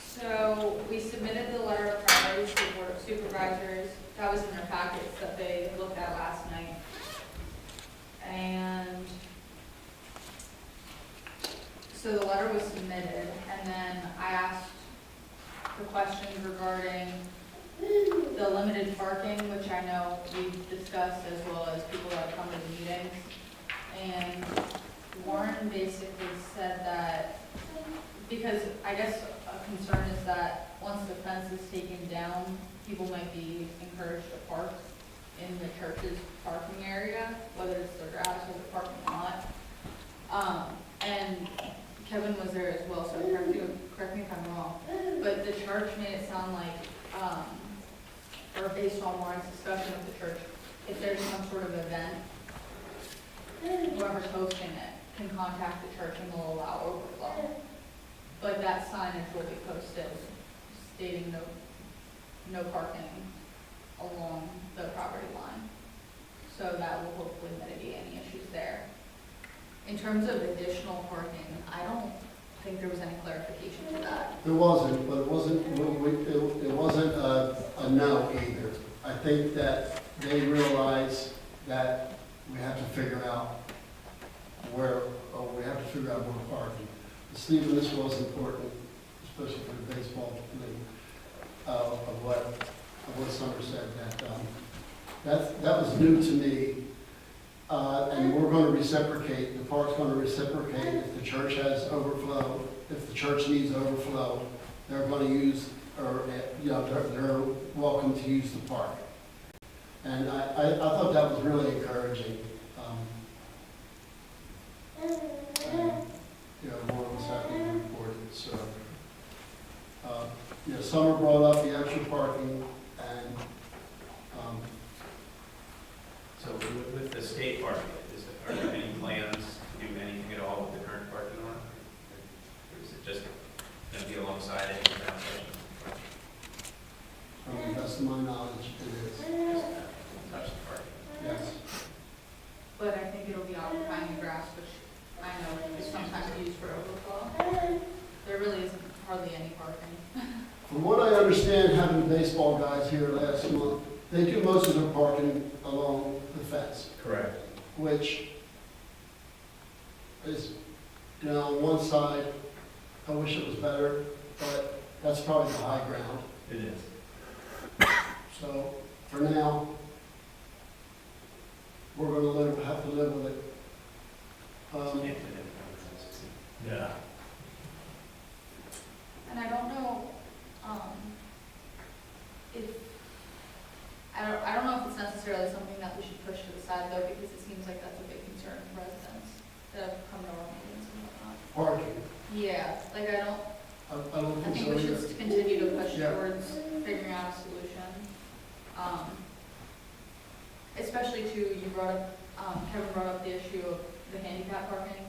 So, we submitted the letter of priorities to the Board of Supervisors. That was in their packets that they looked at last night. And so the letter was submitted, and then I asked the questions regarding the limited parking, which I know we've discussed, as well as people that come to the meetings. And Warren basically said that, because I guess a concern is that once the fence is taken down, people might be encouraged to park in the church's parking area, whether it's the grass or the parking lot. And Kevin was there as well, so correct me if I'm wrong, but the church made it sound like, or based on Warren's discussion with the church, if there's some sort of event, whoever's hosting it can contact the church and they'll allow overflow. But that signage will be posted stating no parking along the property line. So that will hopefully mitigate any issues there. In terms of additional parking, I don't think there was any clarification to that. There wasn't, but it wasn't a no either. I think that they realize that we have to figure out where parking. Stephen, this was important, especially for the baseball league, of what Summer said, that was new to me. And we're going to reciprocate, the park's going to reciprocate if the church has overflow, if the church needs overflow, they're going to use, or, they're welcome to use the park. And I thought that was really encouraging. More was happening to report it, so. Summer brought up the extra parking, and, So with the state parking, are there any plans to do anything at all with the current parking lot? Or is it just going to be alongside it? from the best of my knowledge, it is. Just touch the parking? Yes. But I think it'll be occupying the grass, which I know is sometimes used for overflow. There really isn't hardly any parking. From what I understand, having the baseball guys here last month, they do most of their parking along the fence, Correct. which is, on one side, I wish it was better, but that's probably the high ground. It is. So, for now, we're gonna have to live with it. Yeah. And I don't know, if, I don't know if it's necessarily something that we should push to the side though, because it seems like that's a big concern for residents that have come to our meetings and whatnot. Parking, Yeah, like I don't I don't I think think so we either. should continue to push Yeah. towards figuring out a solution. Especially too, Kevin brought up the issue of the handicap parking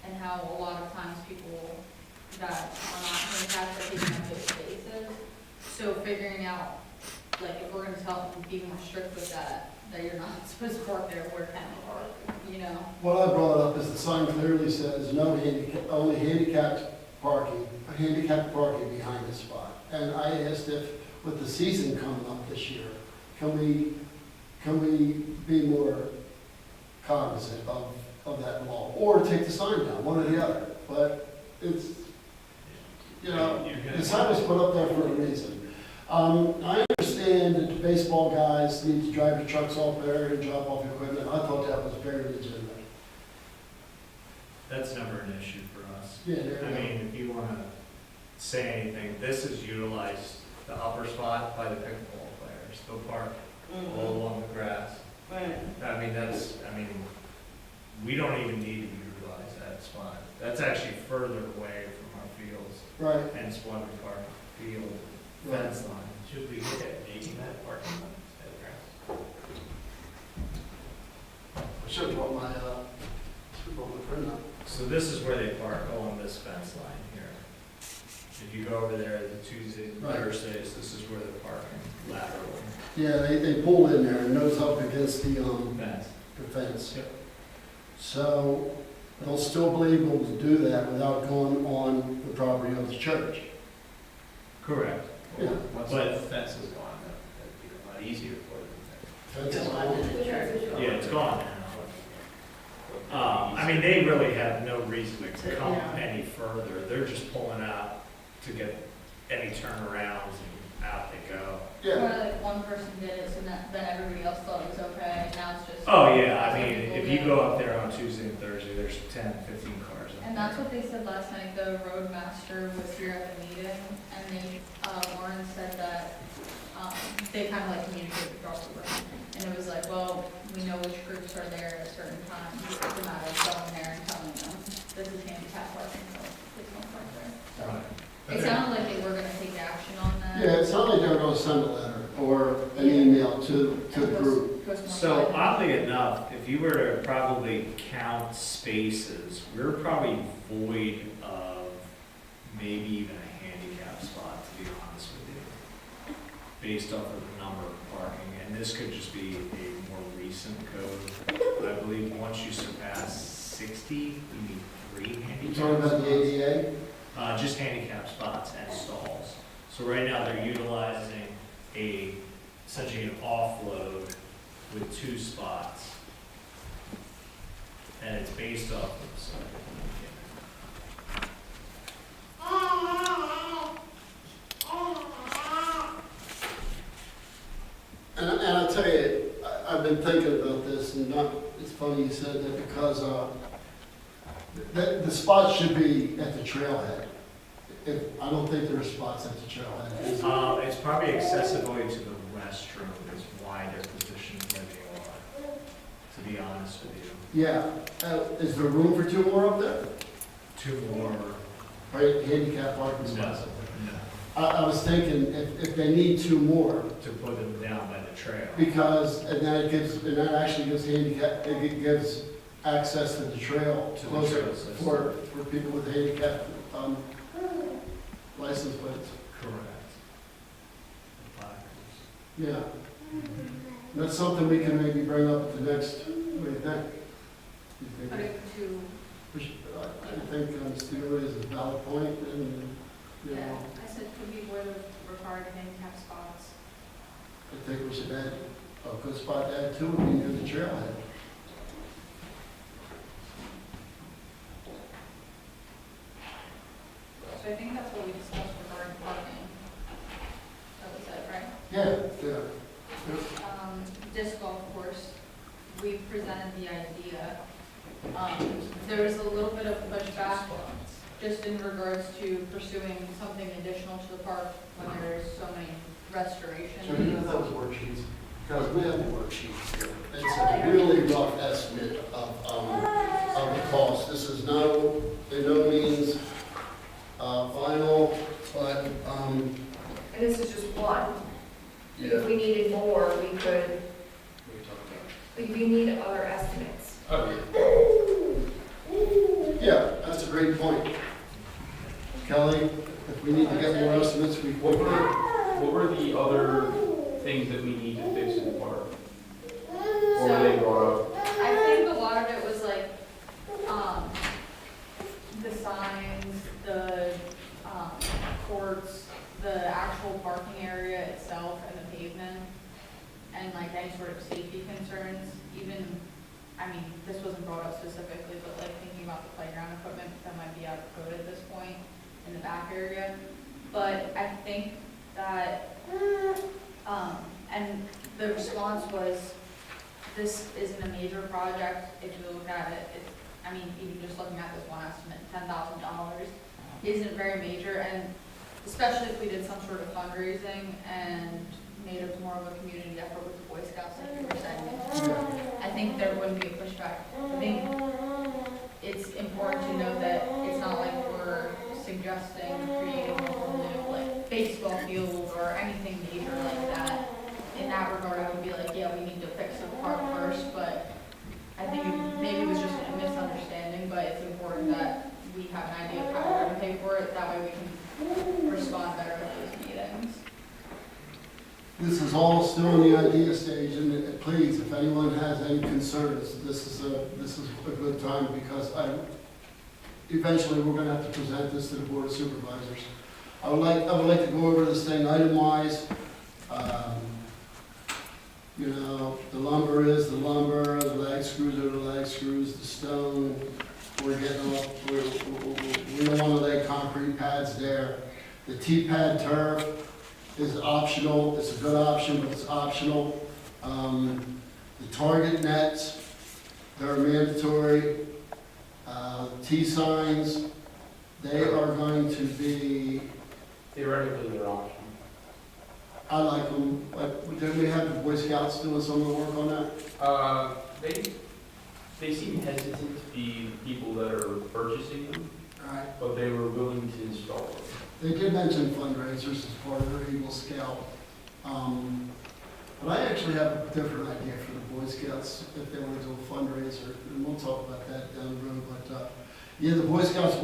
and how a lot of times people that are not handicapped are taking up those spaces. So figuring out, like, if we're gonna tell them, be more strict with that you're not supposed to park there, where can you park, you know? What I brought up is the sign clearly says no handicap, only handicapped parking behind the spot. And I asked if, with the season coming up this year, can we be more cognizant of that law? Or take the sign down, one or the other. But it's, the sign was put up there for a reason. I understand that the baseball guys need to drive the trucks off there and drop off equipment. I thought that was very legitimate. That's never an issue for us. Yeah, there I we go. mean, if you want to say anything, this is utilized, the upper spot by the pickleball players. They'll park all along the grass. Right. We don't even need to utilize that spot. That's actually further away from our fields, Right, hence why we park field right. fence line. Should we look at making that parking lot instead of grass? I should have brought my print up. So this is where they park along this fence line here. If you go over there the Tuesday, Right. Thursdays, this is where they're parking laterally. Yeah, they pull in there and nose up against the Fence. fence. Yep. So they'll still be able to do that without going on the property of the church. Correct. Yeah. Once But- the fence is gone, that'd be a lot easier for them. Fence is Go on on. to the church. Yeah, it's gone now. They really have no reason to come any further. They're just pulling out to get any turnarounds and out they go. Yeah, Or like one person did it, so then everybody else thought it was okay, and now it's just. Oh, yeah, some people if you did. go up there on Tuesday and Thursday, there's 10, 15 cars up And there. that's what they said last night, the roadmaster was here at the meeting, and Warren said that, they kind of like communicated across the room. And it was like, well, we know which groups are there at certain times, it's a matter of going there and telling them, this is handicap parking, so please don't park there. So Right. it sounded like they were gonna take action on that. yeah, it's not like they're gonna send a letter or an email to the group. So oddly enough, if you were to probably count spaces, we're probably void of maybe even a handicap spot, to be honest with you, based off of the number of parking. And this could just be a more recent code. I believe once you surpass 60, you need 3 You handicap talking about spots. the ADA? Just handicap spots and stalls. So right now, they're utilizing essentially an offload with 2 spots. And it's based off of, And I'll tell you, I've been thinking about this, and it's funny you said that because the spots should be at the trailhead. I don't think there are spots at the trailhead. it's probably accessibility to the restroom is why they're positioned where they are, to be honest with you. Yeah, is there room for 2 more up there? 2 more, Right, handicap parking no, spots. no, I was thinking if they need 2 more, to put them down by the trail. because, and that actually gives handicap, it gives access to the trail To the closer trail system. for people with handicap, license plates. Correct. The placards. Yeah, that's something we can maybe bring up at the next, what do you think? You think- Putting 2, I think Stewart is a valid point, and, you yeah, know, I said could be where the required handicap spots. I think we should add, a good spot to add too would be near the trailhead. So I think that's what we discussed regarding parking. That was it, right? Yeah. Disc golf course, we presented the idea. There was a little bit of pushback just in regards to pursuing something additional to the park when there's so many restorations. So even if that was worksheets, because we have the worksheets here, it's a really rough estimate of the cost. This is in no means final, but, And this is just one. If we needed more, we could, if you need other estimates. Yeah, that's a great point. Kelly, if we need to get more estimates, we What will. were the other things that we need to fix in the park? What were they brought up? I think a lot of it was like, the signs, the, courts, the actual parking area itself and the pavement, and like any sort of safety concerns, even, I mean, this wasn't brought up specifically, but like thinking about the playground equipment, that might be out of code at this point in the back area. But I think that, and the response was, this isn't a major project, if you look at it, it's, I mean, even just looking at this one estimate, $10,000 isn't very major, and especially if we did some sort of fundraising and made it more of a community effort with the Boy Scouts, like you were saying, I think there wouldn't be a pushback. I think it's important to know that it's not like we're suggesting creating a whole new, like, baseball field or anything major like that. In that regard, I would be like, yeah, we need to fix the park first, but I think maybe it was just a misunderstanding, but it's important that we have an idea of how we're gonna pay for it, that way we can respond better to those meetings. This is all still in the idea stage, and please, if anyone has any concerns, this is a good time, because eventually we're gonna have to present this to the Board of Supervisors. I would like to go over this thing item-wise. You know, the lumber is the lumber, the lag screws are the lag screws, the stone, we're getting off, we don't wanna lay concrete pads there. The T-pad turf is optional, it's a good option, but it's optional. The target nets, they're mandatory. T-signs, they are going to be, Theoretically, they're optional. I like them, like, did we have the Boy Scouts doing some of the work on that? They seem hesitant to be the people that are purchasing them, Alright. but they were willing to install them. They did mention fundraisers as part of their Eagle Scout. But I actually have a different idea for the Boy Scouts, if they want to do a fundraiser, and we'll talk about that down the road, but, yeah, the Boy Scouts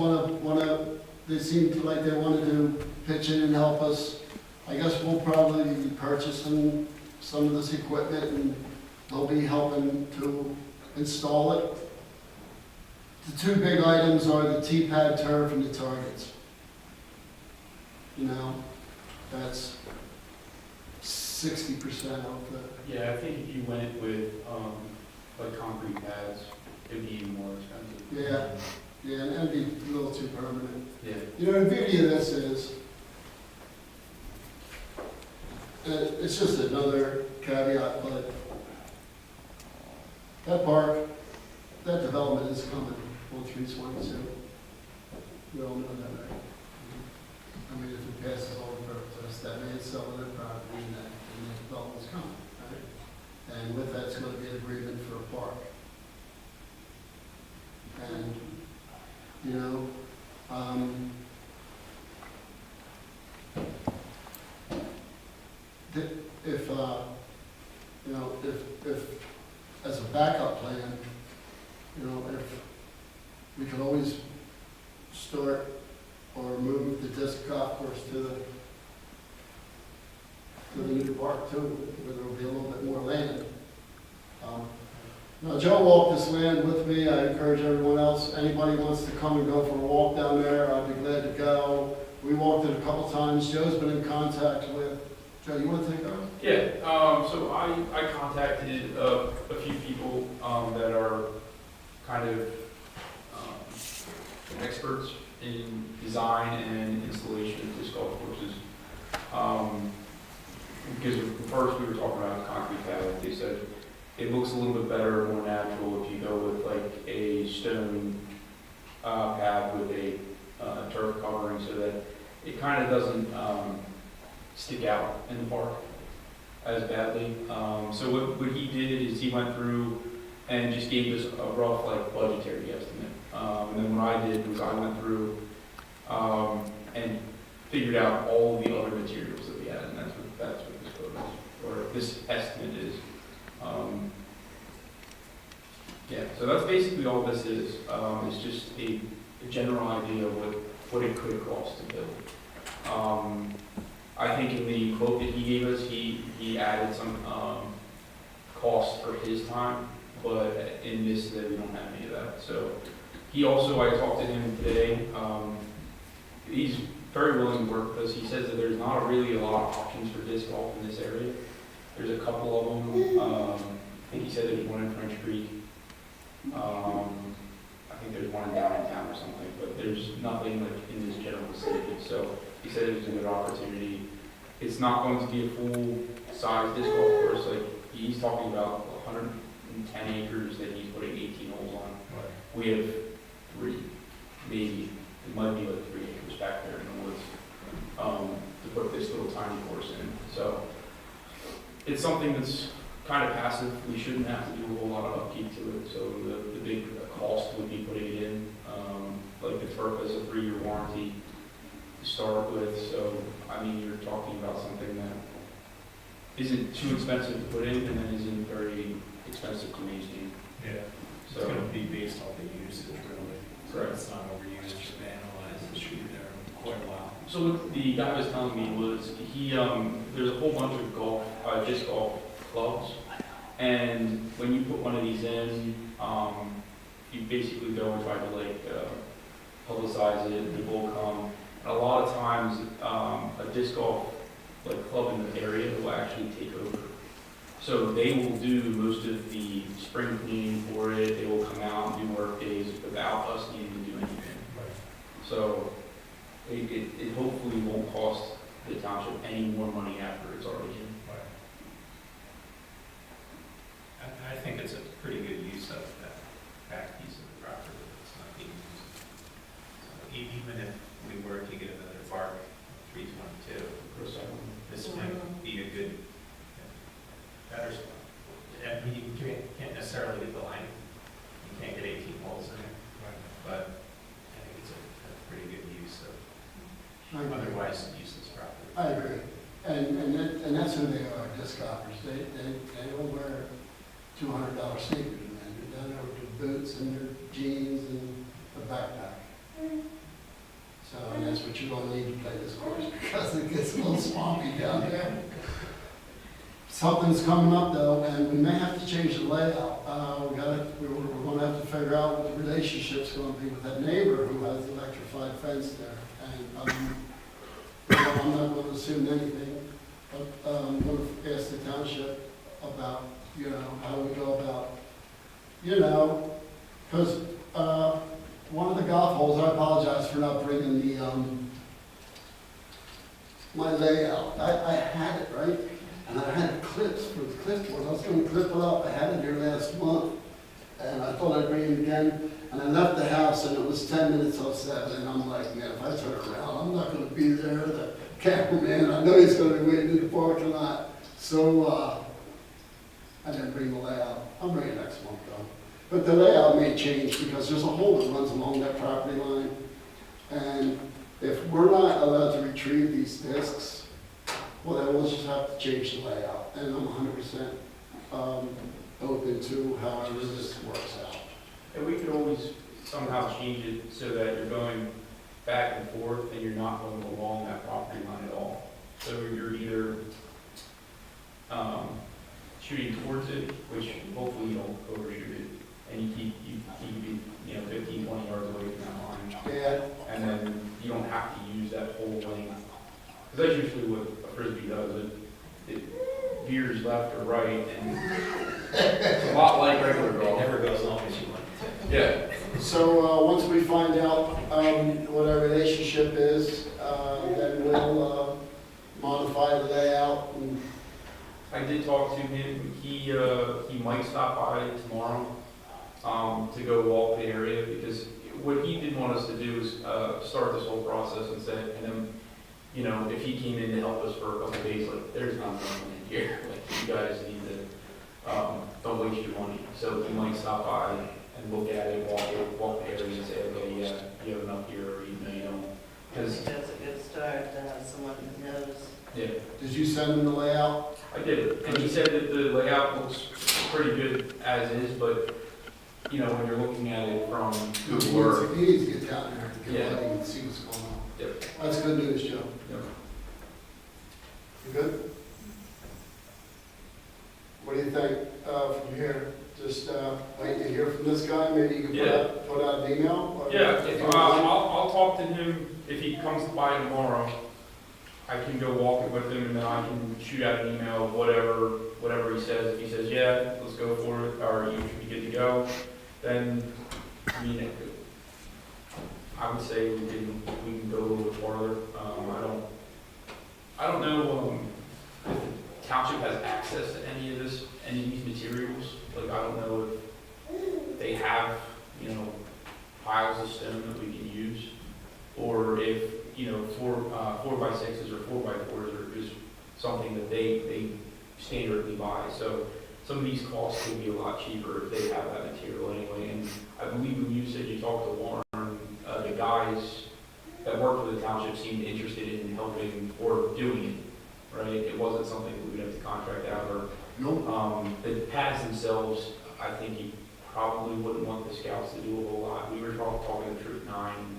they seem to like they want to pitch in and help us. I guess we'll probably be purchasing some of this equipment, and they'll be helping to install it. the two big items are the T-pad turf and the targets. You know, that's 60% of the, Yeah, I think if you went with, like concrete pads, it'd be even more expensive. yeah, and that'd be a little too permanent. Yeah. You know, the beauty of this is, it's just another caveat, but that park, that development is coming on 322. We all know that, right? I mean, if it passes all the protests, that means selling their property and that, and the development's coming, right? And with that, it's going to be an agreement for a park. And, you know, if, you know, if, as a backup plan, you know, if we could always start or move the disc golf course to the new park too, where there'll be a little bit more land. Now, Joe walked this land with me. I encourage everyone else, anybody wants to come and go for a walk down there, I'd be glad to go. We walked it a couple times. Joe's been in contact with, Joe, you want to take over? Yeah, so I contacted a few people that are kind of experts in design and installation of disc golf courses. Because first we were talking about concrete pad, they said it looks a little bit better, more natural if you go with like a stone pad with a turf covering so that it kind of doesn't stick out in the park as badly. So what he did is he went through and just gave us a rough like budgetary estimate. And then what I did was I went through and figured out all the other materials that we had, and that's what this quote is, or this estimate is. Yeah, so that's basically all this is. It's just a general idea of what it could cost to build. I think in the quote that he gave us, he added some cost for his time, but in this that we don't have any of that. So he also, I talked to him today. He's very willing to work with us. He says that there's not really a lot of options for disc golf in this area. There's a couple of them. I think he said there's one in French Creek. I think there's one in downtown or something, but there's nothing like in this general vicinity. So he said it was a good opportunity. It's not going to be a full-size disc golf course. Like he's talking about 110 acres that he's putting 18 holes on. Right. We have 3, maybe it might be like 3 acres back there in the woods to put this little tiny course in. So it's something that's kind of passive. We shouldn't have to do a whole lot of upkeep to it. So the big cost would be putting it in. Like the turf has a 3-year warranty to start with. So, I mean, you're talking about something that isn't too expensive to put in and then isn't very expensive to maintain. Yeah. So It's going to be based on the usage, really. So Correct. it's not overused, just analyzed, it should be there quite a while. So what the guy was telling me was he, there's a whole bunch of disc golf clubs, and when you put one of these in, you basically go and try to like publicize it, people will come. And a lot of times, a disc golf like club in the area will actually take over. So they will do most of the spring cleaning for it. They will come out and do work days without us needing to do anything. So it hopefully won't cost the township any more money after it's already in. I think it's a pretty good use of that back piece of the property that's not being used. So even if we were to get another park, 322, this might be a good, better spot. I mean, you can't necessarily get the line, you can't get 18 holes in it, but I think it's a pretty good use of otherwise useless property. I agree. And that's who they are, disc golfers. They all wear $200 sneakers, man. They're down there with their boots and their jeans and a backpack. So, and that's what you're gonna need to play this course because it gets a little swampy down there. Something's coming up though, and we may have to change the layout. We're gonna have to figure out what the relationship's gonna be with that neighbor who has the electrified fence there. And, I'm not gonna assume anything, but, I'm gonna ask the township about, how we go about, because, one of the golf holes, I apologize for not bringing the, my layout. I had it, right? And I had clips for the clipboard. I was gonna clip it up. I had it here last month. And I thought I'd bring it again. And I left the house and it was 10 minutes till 7. And I'm like, man, if I turn around, I'm not gonna be there. The cameraman, I know he's gonna be waiting in the parking lot. So, I didn't bring the layout. I'll bring it next month though. But the layout may change because there's a hole that runs along that property line. And if we're not allowed to retrieve these discs, well, then we'll just have to change the layout. And I'm 100% open to however this works out. And we could always somehow change it so that you're going back and forth and you're not going along that property line at all. So you're either shooting towards it, which hopefully you don't overshoot it, and you keep 15, 20 yards away from that line. Yeah. And then you don't have to use that whole lane. Because that's usually what a frisbee does. It veers left or right, and it's a lot like regular It golf. never goes as long as you want it to. Yeah. So once we find out what our relationship is, then we'll modify the layout. And I did talk to him. He might stop by tomorrow to go walk the area, because what he didn't want us to do is start this whole process and then if he came in to help us for a couple of days, like, there's nothing in here. Like, you guys need to don't waste your money. So he might stop by and look at it, walk the area, and say, okay, yeah, you have enough here, or you don't. I think that's a good start to have someone who knows. Yeah. did you send him the layout? I did, and he said that the layout looks pretty good as is, but, when you're looking at it from Google Earth. He needs to get down there and Yeah. get and see what's going on. Yep. That's good news, Joe. Yep. You good? What do you think from here? Just wait to hear from this guy, maybe you can put out an email? Or- Yeah, I'll talk to him if he comes by tomorrow. I can go walk it with him, and then I can shoot out an email of whatever he says. If he says, yeah, let's go for it, or you should be good to go, then, I would say we can go a little bit farther. I don't know if the township has access to any of these materials. Like, I don't know if they have, piles of stone that we can use, or if, 4x6s or 4x4s are just something that they standardly buy. So some of these costs will be a lot cheaper if they have that material anyway. And I believe when you said you talked to Warren, the guys that work for the township seemed interested in helping or doing it, right? It wasn't something that we would have to contract out or. Nope. The pads themselves, I think you probably wouldn't want the scouts to do a whole lot. We were talking the truth, 9.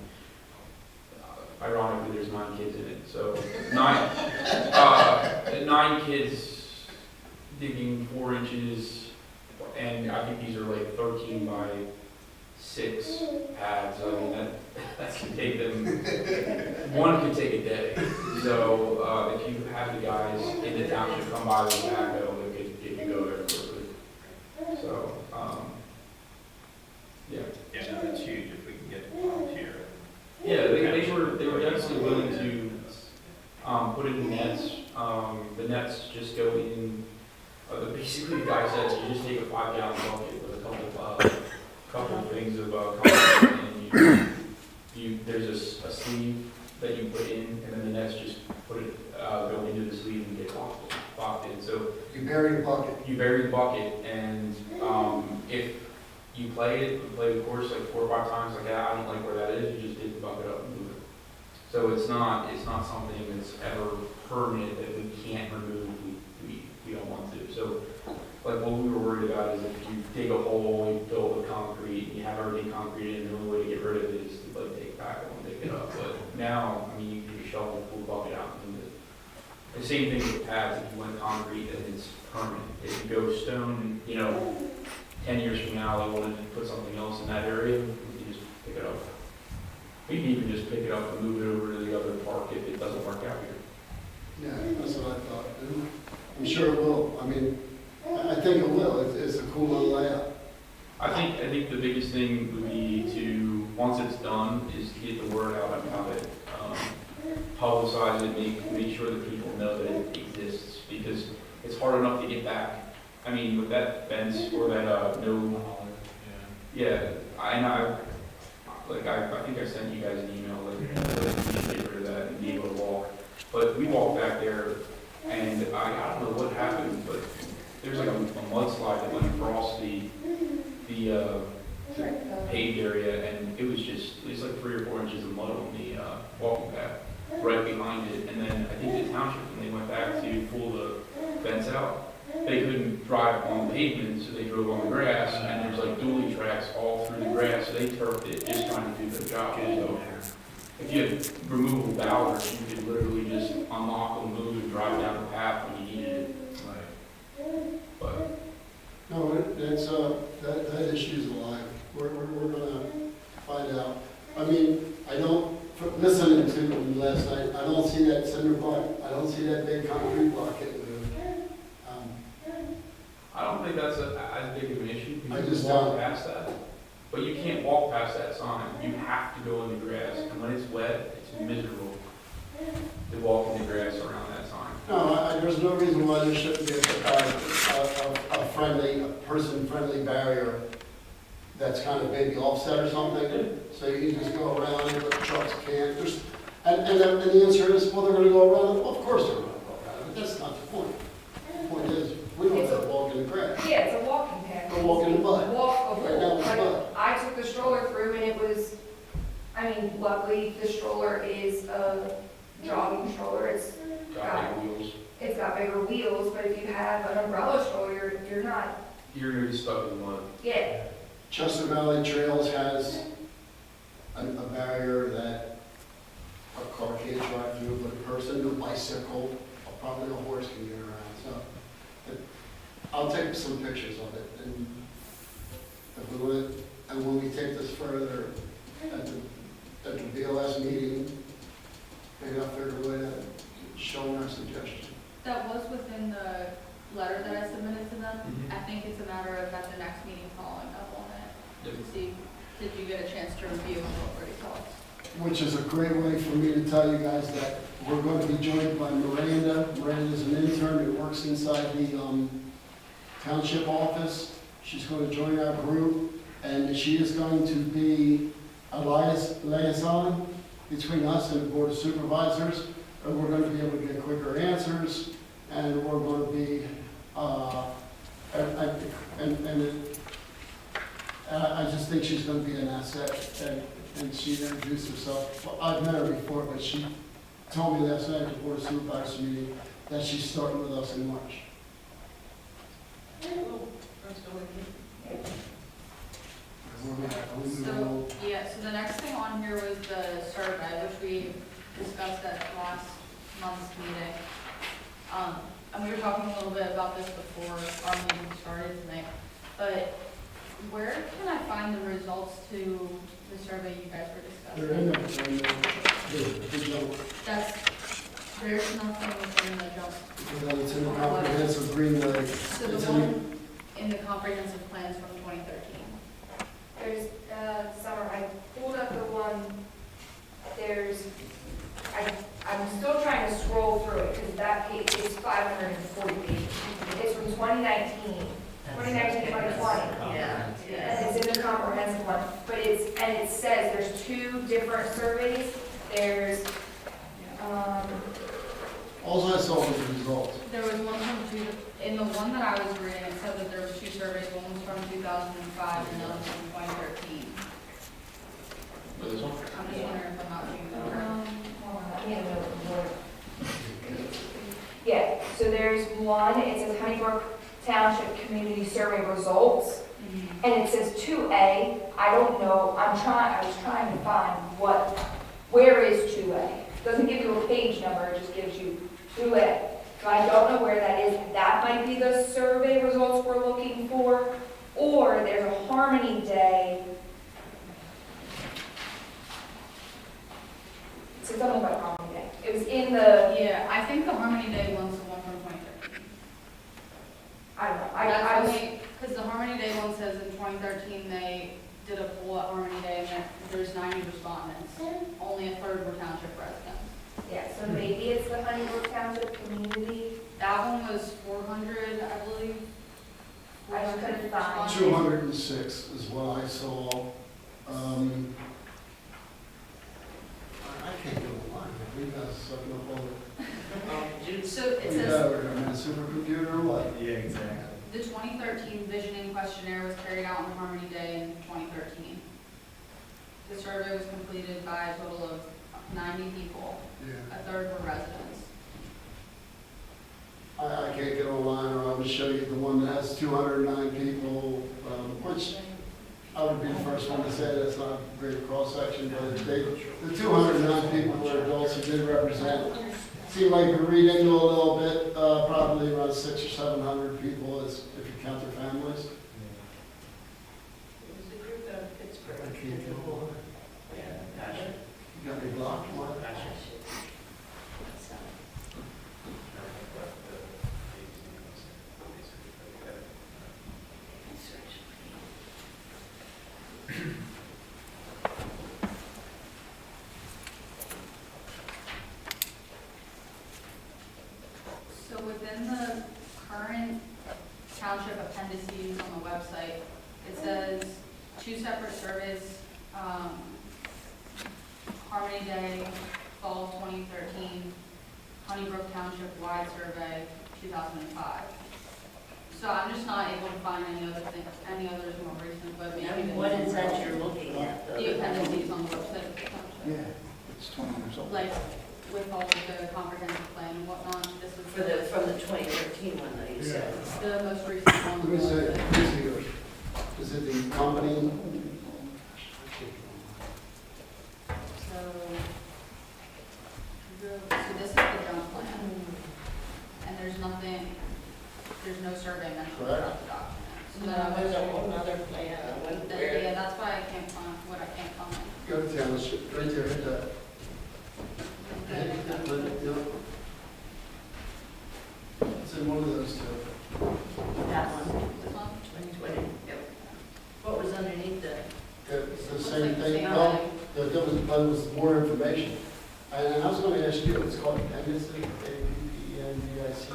Ironically, there's 9 kids in it, so 9 kids digging 4 inches, and I think these are like 13 by 6 pads. I mean, that can take them. One could take a day. So if you have the guys in the township come by with a backhoe, they could get you go very quickly. So yeah. Yeah, no, that's huge if we can get a volunteer. Yeah, they were definitely willing to put in the nets. The nets just go in. Basically, the guy says you just take a 5-gallon bucket with a couple of things of concrete, and there's a sleeve that you put in, and then the nets just go into the sleeve and get locked in. So You bury the bucket. you bury the bucket, and if you play the course like 4 or 5 times, like, I don't like where that is, you just dig the bucket up and move it. So it's not something that's ever permanent that we can't remove, we don't want to. So, like, what we were worried about is if you dig a hole, you fill it with concrete, and you have everything concrete in, the only way to get rid of it is to, like, take it back and dig it up. But now, I mean, you can just shovel the full bucket out and move it. The same thing with pads, if you went concrete, then it's permanent. If you go stone, 10 years from now, they wanted to put something else in that area, we can just pick it up. We can even just pick it up and move it over to the other park if it doesn't work out here. Yeah, that's what I thought. And I'm sure it will. I mean, I think it will. It's a cool little layout. I think the biggest thing would be to, once it's done, is to get the word out about it. Publicize it, make sure that people know that it exists, because it's hard enough to get back. I mean, with that fence or that, yeah, I think I sent you guys an email, like, you should get rid of that and be able to walk. But we walked back there, and I don't know what happened, but there's like a mudslide that went across the paved area, and it was like 3 or 4 inches of mud on the walking path right behind it. And then I think the township, when they went back to pull the fence out, they couldn't drive on the pavement, so they drove on the grass, and there's like dually tracks all through the grass, so they turfed it, just trying to do their job. So if you had removable bowers, you could literally just unlock them, move, and drive down the path when you needed it. But No, that's, that issue's alive. We're gonna find out. I mean, listening to them last night, I don't see that cinder block, I don't see that big concrete block getting moved. I don't think that's as big of an issue. I You just can walk don't. past that. But you can't walk past that sign. You have to go in the grass, and when it's wet, it's miserable to walk in the grass around that sign. No, there's no reason why there shouldn't be a person-friendly barrier that's kind of maybe offset or something, so you can just go around it, but the trucks can't. And the answer is, well, they're gonna go around it. Well, of course they're gonna go around it, but that's not the point. The point is, we don't have to walk in the grass. Yeah, it's a walking path. Go walk in the mud. Walkable. Right now it's mud. I took the stroller through and it was, luckily the stroller is a jogging stroller. Got big wheels. It's got bigger wheels, but if you have an umbrella stroller, you're not, You're gonna be stuck in the mud. yeah. Chester Valley Trails has a barrier that a car can't drive through, but a person, a bicycle, or probably a horse can get around. So I'll take some pictures of it, and if we want it, and when we take this further at the BLS meeting, maybe I'll figure a way to show them our suggestion. That was within the letter that I submitted to them. Mhm. I think it's a matter of at the next meeting following up on it. Yep. To see, did you get a chance to review and what were your thoughts? Which is a great way for me to tell you guys that we're going to be joined by Miranda. Miranda's an intern who works inside the township office. She's going to join our group, and she is going to be a liaison between us and the Board of Supervisors. And we're going to be able to get quicker answers, and we're going to be, I just think she's going to be an asset, and she introduced herself. Well, I've met her before, but she told me last night at the Board of Supervisors meeting that she's starting with us in March. So, so the next thing on here was the survey, which we discussed at last month's meeting. And we were talking a little bit about this before our meeting started tonight, but where can I find the results to the survey you guys were They're in discussing? the jump, There's nothing within the jump. because it's in the comprehensive greenway. So It's the in one in the comprehensive plans from 2013. There's, Summer, I pulled up the one, I'm still trying to scroll through it, because that page is 540 pages. It's from 2019, 2020. Yeah. And it's in the comprehensive one, but it says there's 2 different surveys. There's, All I saw was the results. There was one from in the one that I was reading, it said that there was 2 surveys, one was from 2005 and another from 2013. But this one? I'm just wondering if I'm not seeing that right. hold on, let me have a look. Yeah, so there's one, it says Honeybrook Township Community Survey Results, and it says 2A. I don't know, I was trying to find where is 2A? Doesn't give you a page number, it just gives you 2A. So I don't know where that is. That might be the survey results we're looking for, or there's a Harmony Day. It said something about Harmony Day. It was in the, Yeah, I think the Harmony Day one's the one from 2013. I don't know, That's only, because the Harmony Day one says in 2013, they did a poll at Harmony Day, and there's 90 respondents. Only a third were township residents. yeah, so maybe it's the Honeybrook Township Community. That one was 400, I believe. I just couldn't find. 206 is what I saw. I can't go online, we got sucking up all the, So it we says, got, we're gonna have a supercomputer or what? Yeah, exactly. the 2013 visioning questionnaire was carried out on Harmony Day in 2013. The survey was completed by a total of 90 people. Yeah. A third were residents. I can't get online, or I'll just show you the one that has 209 people, which I would be the first one to say that's not a great cross-section, but the 209 people were adults who did represent. Seemed like we read into a little bit, probably around 600 or 700 people, if you count their families. It was a group out of Pittsburgh. I can't get online. Yeah, Asher. You got me blocked, what? Asher. So within the current township appendices on the website, it says 2 separate surveys, Harmony Day, fall 2013, Honeybrook Township wide survey, 2005. So I'm just not able to find any others more recent, but maybe. And what is that you're looking at? The appendices on the website of the township. Yeah, it's 20 years old. Like, with all of the comprehensive plan and whatnot, this is From the 2013 one that you said. the most recent one. Let me say, let me see yours. Is it the company? So this is the junk plan, and there's nothing, there's no survey mentioned throughout the document. So then I There's a was, whole other plan, yeah, that's why I can't find, what I can't find. Go to township, right there, hit that. Hit that, let it, yep. It's in one of those two. That one, This one? 2020. Yep. What was underneath that? It's the Looks same like the thing, same well, thing. there was more information. And I was gonna ask you, it's called appendices, APPNDICES.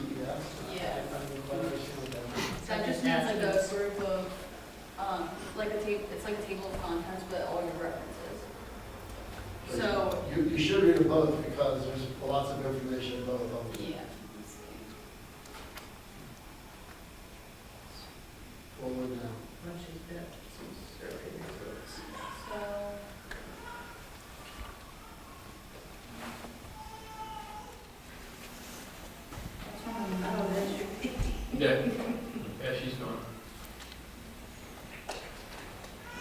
Yeah. I don't quite understand what that means. That just means like a group of, like a table, it's like a table of contents with all your references. So, You should read them both, because there's lots of information in both of them. yeah. Forward now. What is that? Some survey results. So, that's one of the Oh, that's your. Yeah, yeah, she's gone.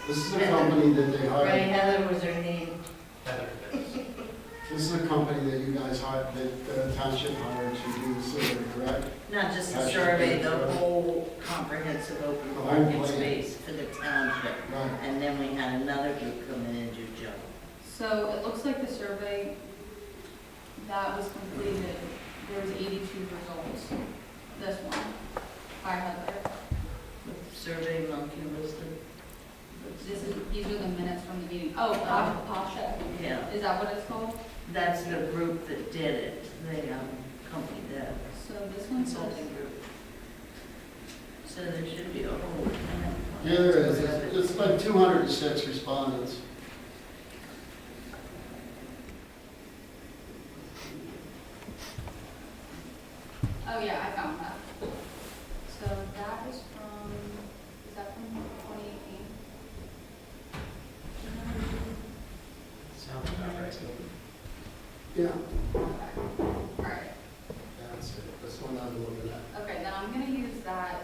This is a company that they Ray hired, Heather was her name. Heather, yes. this is a company that you guys hired, that the township hired to do the survey, correct? Not just the Township survey, the survey. whole comprehensive open The whole market plan. space for the township. Right. And then we had another group come in and do junk. So it looks like the survey that was completed, there was 82 results. This one, by Heather. The survey monkey listed. These are the minutes from the meeting. Oh, Pasha. Yeah, Is that what it's called? that's the group that did it, the company that, So this one says, consulting group. So there should be a whole. Yeah, there is. It's like 206 respondents. oh yeah, I found that. So that is from, is that from 2018? Sounds about right. Yeah. Okay. All right. That's it. That's the one I'm looking at. Okay, then I'm gonna use that,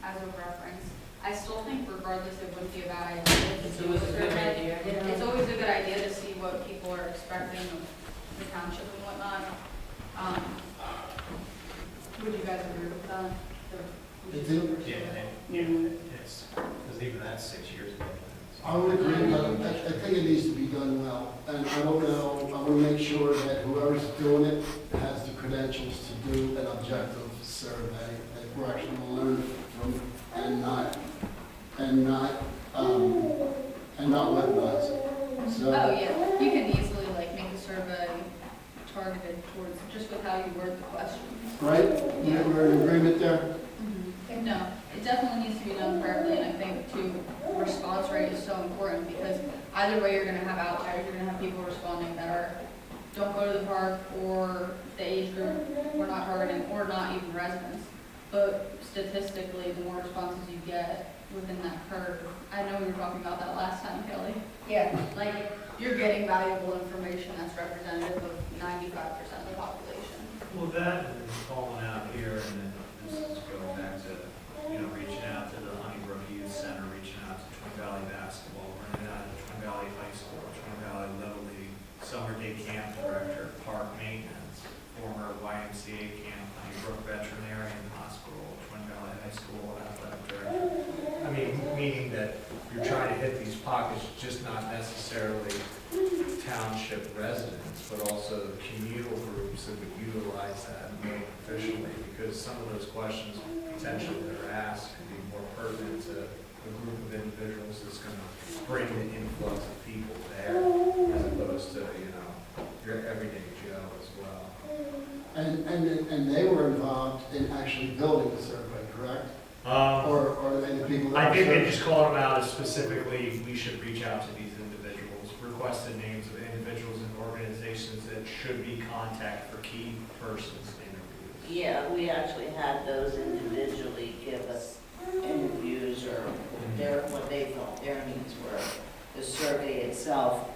as a reference. I still think regardless, it would be a bad idea to It's do always a a good survey. idea. It's always a good idea to see what people are expecting of the township and whatnot. Would you guys agree with that? They do? Yes, because even that's 6 years ago. I would agree, but I think it needs to be done well. And I don't know, I want to make sure that whoever's doing it has the credentials to do an objective survey that we're actually going to learn from and not weaponize it. So, Oh, yeah, you can easily like make a survey targeted towards, just with how you word the questions. right? We're in agreement there? No, it definitely needs to be done correctly, and I think too, response rate is so important, because either way, you're gonna have outliers, you're gonna have people responding that are, don't go to the park, or the age group we're not targeting, or not even residents. But statistically, the more responses you get within that curve, I know we were talking about that last time, Kelly. Yeah. Like, you're getting valuable information that's representative of 95% of the population. Well, that and calling out here, and then this is going back to, reaching out to the Honeybrook Youth Center, reaching out to Twin Valley Basketball, reaching out to Twin Valley High School, Twin Valley Little League, Summer Day Camp Director, Park Maintenance, former YMCA Camp, Honeybrook Veterinarian Hospital, Twin Valley High School Athletic Director. I mean, meaning that you're trying to hit these pockets, just not necessarily township residents, but also communal groups that would utilize that more efficiently, because some of those questions potentially that are asked could be more pertinent to a group of individuals that's going to bring the influx of people there, as opposed to, your everyday Joe as well. And they were involved in actually building the survey, correct? Or are they the people that? I think they just called them out as specifically, we should reach out to these individuals, requested names of individuals and organizations that should be contacted for key persons interviews. Yeah, we actually had those individually give us interviews or what they thought their needs were. The survey itself,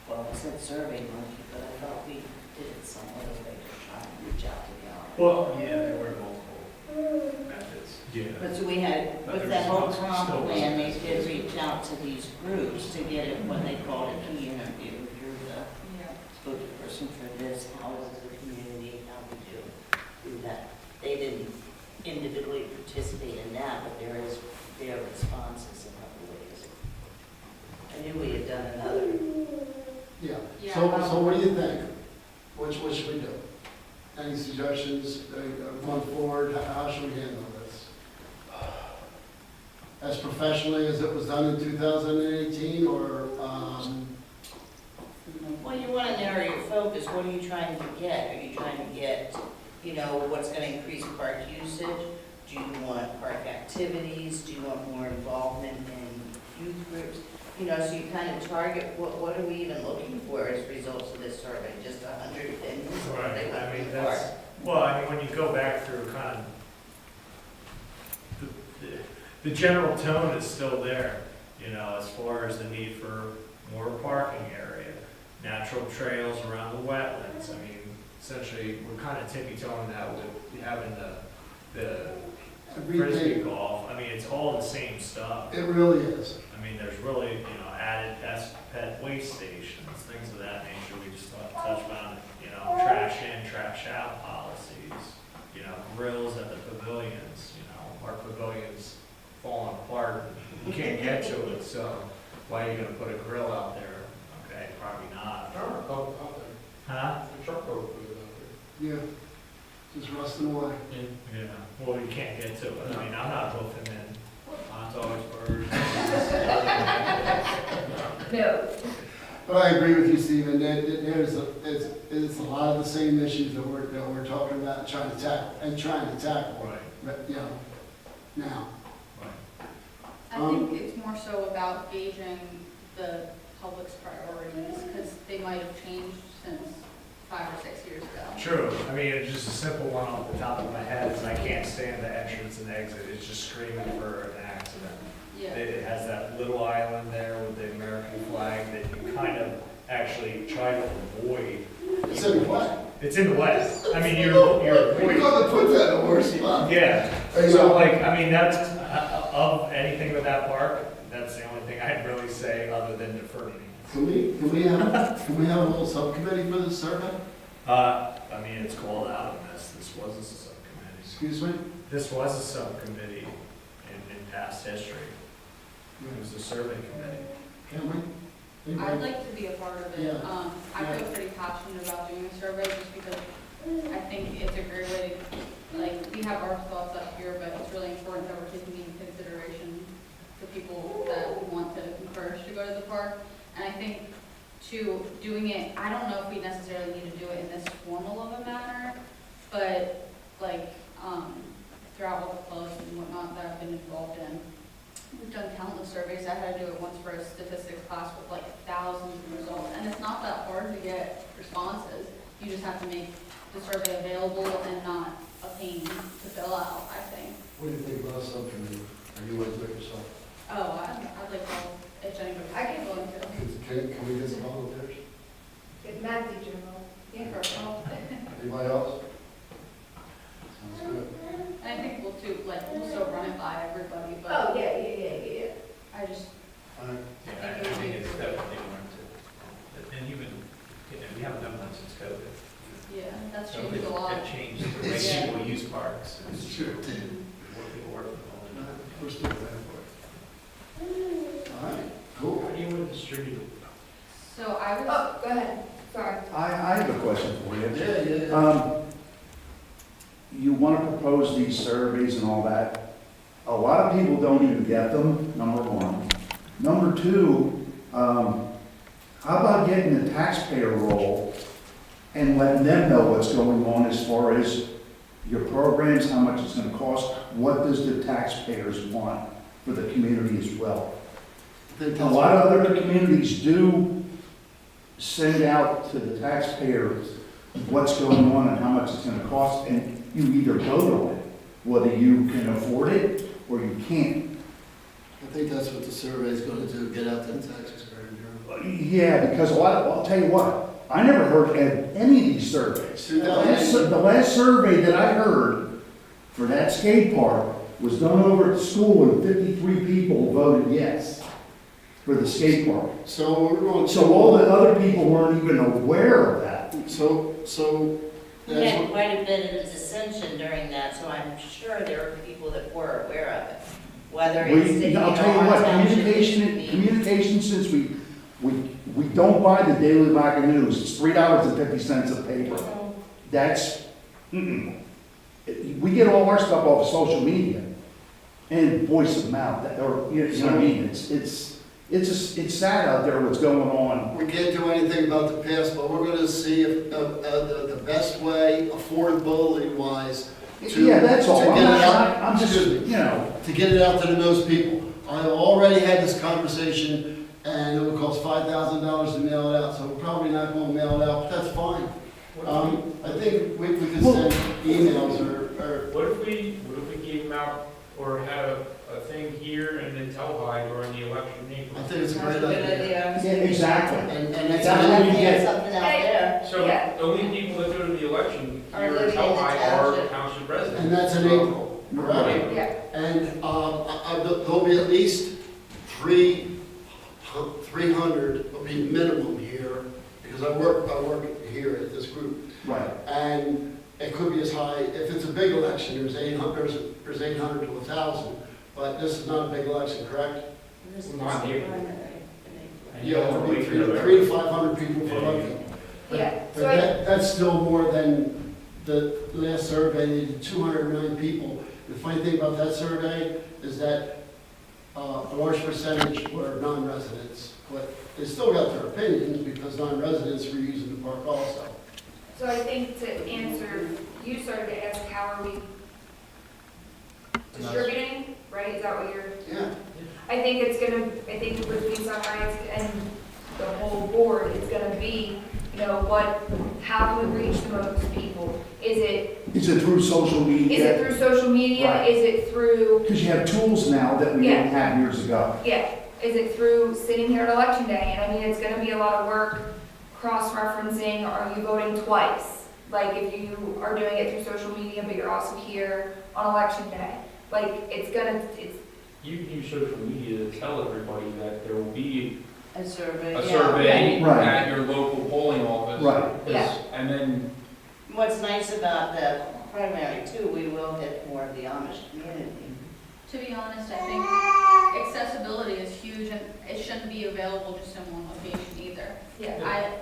well, it said survey monkey, but I thought we did it some other way to try and reach out to the audience. Well, yeah, there were multiple methods. Yeah. But so we had, But with the that whole response comp still was plan, they consistent. did reach out to these groups to get it, what they called a key interview. You're the Yeah. spokesperson for this, how is the community, how we do that. They didn't individually participate in that, but there is their responses in other ways. I knew we had done another. Yeah. Yeah. So what do you think? What should we do? Any suggestions going forward? How should we handle this? As professionally as it was done in 2018, or, Well, you want to narrow your focus. What are you trying to get? Are you trying to get, what's going to increase park usage? Do you want park activities? Do you want more involvement in youth groups? So you kind of target, what are we even looking for as results of this survey? Just 100 things? Right, I mean, that's, well, I mean, when you go back through kind of, the general tone is still there, as far as the need for more parking area, natural trails around the wetlands. I mean, essentially, we're kind of tippy-toeing that with having the frisbee everything? golf. I mean, it's all the same stuff. It really is. I mean, there's really, added pet waste stations, things of that nature. We just touched on, trash in, trash out policies, grills at the pavilions, our pavilions falling apart. You can't get to it, so why are you gonna put a grill out there? Okay, probably not. Huh? Yeah. Just rusting away. Yeah, well, you can't get to it. I mean, I'm not hoofing in hot dogs, burgers. No. But I agree with you, Stephen, that it's a lot of the same issues that we're talking about and trying to tackle, Right, but, now. right. I think it's more so about gauging the public's priorities, because they might have changed since 5 or 6 years ago. True. I mean, it's just a simple one off the top of my head is I can't stand the entrance and exit. It's just screaming for an accident. Yeah. It has that little island there with the American flag that you kind of actually try to avoid. It's in the way. It's in the way. I mean, you're We're avoiding. going to put that in the worst spot. Yeah. Hey, So like, I mean, that's, of anything with that park, that's the only thing I'd really say other than defer. Can we have a little subcommittee for this survey? I mean, it's called out in this. This was a subcommittee. Excuse me? This was a subcommittee in past history. It was a survey committee. Can we? I'd Anybody? like to be a part of it. Yeah. I feel pretty passionate about doing a survey just because I think it's a great way to, like, we have our thoughts up here, but it's really important that we're taking into consideration the people that we want to encourage to go to the park. And I think too, doing it, I don't know if we necessarily need to do it in this formal of a manner, but like, throughout all the clubs and whatnot that I've been involved in, we've done countless surveys. I had to do it once for a statistics class with like thousands of results, and it's not that hard to get responses. You just have to make the survey available and not a pain to fill out, I think. What do you think about subcommittee? Are you want to do it yourself? Oh, I'd like to, if anybody's I can- willing to. Can we get some volunteers? Get math teacher involved. Yeah, for all. Anybody else? Sounds good. And I think we'll too, like, we'll still run it by everybody, but Oh, yeah. I just, All right. Yeah, I think it's definitely going to, and even, we haven't done one since COVID. yeah, that's So changed a lot. It changed the way Yeah. people use parks. It's true. What people work from home. We're still planning for it. All right, cool. How do you want to distribute it? So I was, Oh, go ahead. Sorry. I have a question for you. Yeah. You want to propose these surveys and all that. A lot of people don't even get them, number one. Number two, how about getting the taxpayer role and letting them know what's going on as far as your programs, how much it's going to cost? What does the taxpayers want for the community as well? I think A that's lot of other communities do send out to the taxpayers what's going on and how much it's gonna cost, and you either vote on it, whether you can afford it or you can't. I think that's what the survey is going to do, get out to the taxpayers. Yeah, because I'll tell you what, I never heard of any of these surveys. The last survey that I heard for that skate park was done over at the school, and 53 people voted yes for the skate park. So we're going to. So all the other people weren't even aware of that. So, We that's had what, quite a bit of dissension during that, so I'm sure there are people that were aware of it. Whether it's city or I'll tell you what, township. communication, since we don't buy the Daily Baca News, it's $3.50 a paper. That's, we get all our stuff off of social media and voice of mouth, or, you know what I mean? It's sad out there what's going on. we can't do anything about the past, but we're going to see if the best way, affordability-wise, to. Yeah, that's all. to I'm get it not, out- I'm just, excuse me. you know, To get it out to most people. I already had this conversation, and it would cost $5,000 to mail it out, so we're probably not going to mail it out, but that's fine. I think we could send emails or, What if we gave them out or had a thing here and then Telhi during the election I neighborhood? think it's a That's great idea. yeah, exactly. And That's that's, what you Yeah, get. something out there. So Yeah. the only people that go to the election Are here in living in the Telhi are township. township residents. and that's in April, right? Yeah. And there'll be at least 300, will be minimum here, because I work here at this group. Right. And it could be as high, if it's a big election, there's 800 to 1,000, but this is not a big election, correct? This is Not here. primary. And you Yeah, have to it'll wait be for the 300 to 500 people for Yeah. election. Yeah. But So I, that's still more than the last survey, they did 209 people. The funny thing about that survey is that a large percentage were non-residents, but they still got their opinions because non-residents were using the park also. so I think to answer, you started to ask how are we distributing, right? Is that what you're? Yeah. I think between Sunrise and the whole board, it's gonna be, you know, how do we reach the most people? Is it through social media? through social media? Right. Is it through, Because you have tools now that we didn't have years ago. yeah, is it through sitting here at election day? And I mean, it's gonna be a lot of work, cross-referencing, are you voting twice? Like, if you are doing it through social media, but you're also here on election day. Like, it's, You can use social media to tell everybody that there will be A survey, a yeah. survey Right. at your local polling office. Right. 'Cause- Yeah. And then, What's nice about the primary too, we will hit more of the Amish community. To be honest, I think accessibility is huge and it shouldn't be available just in one location either. Yeah.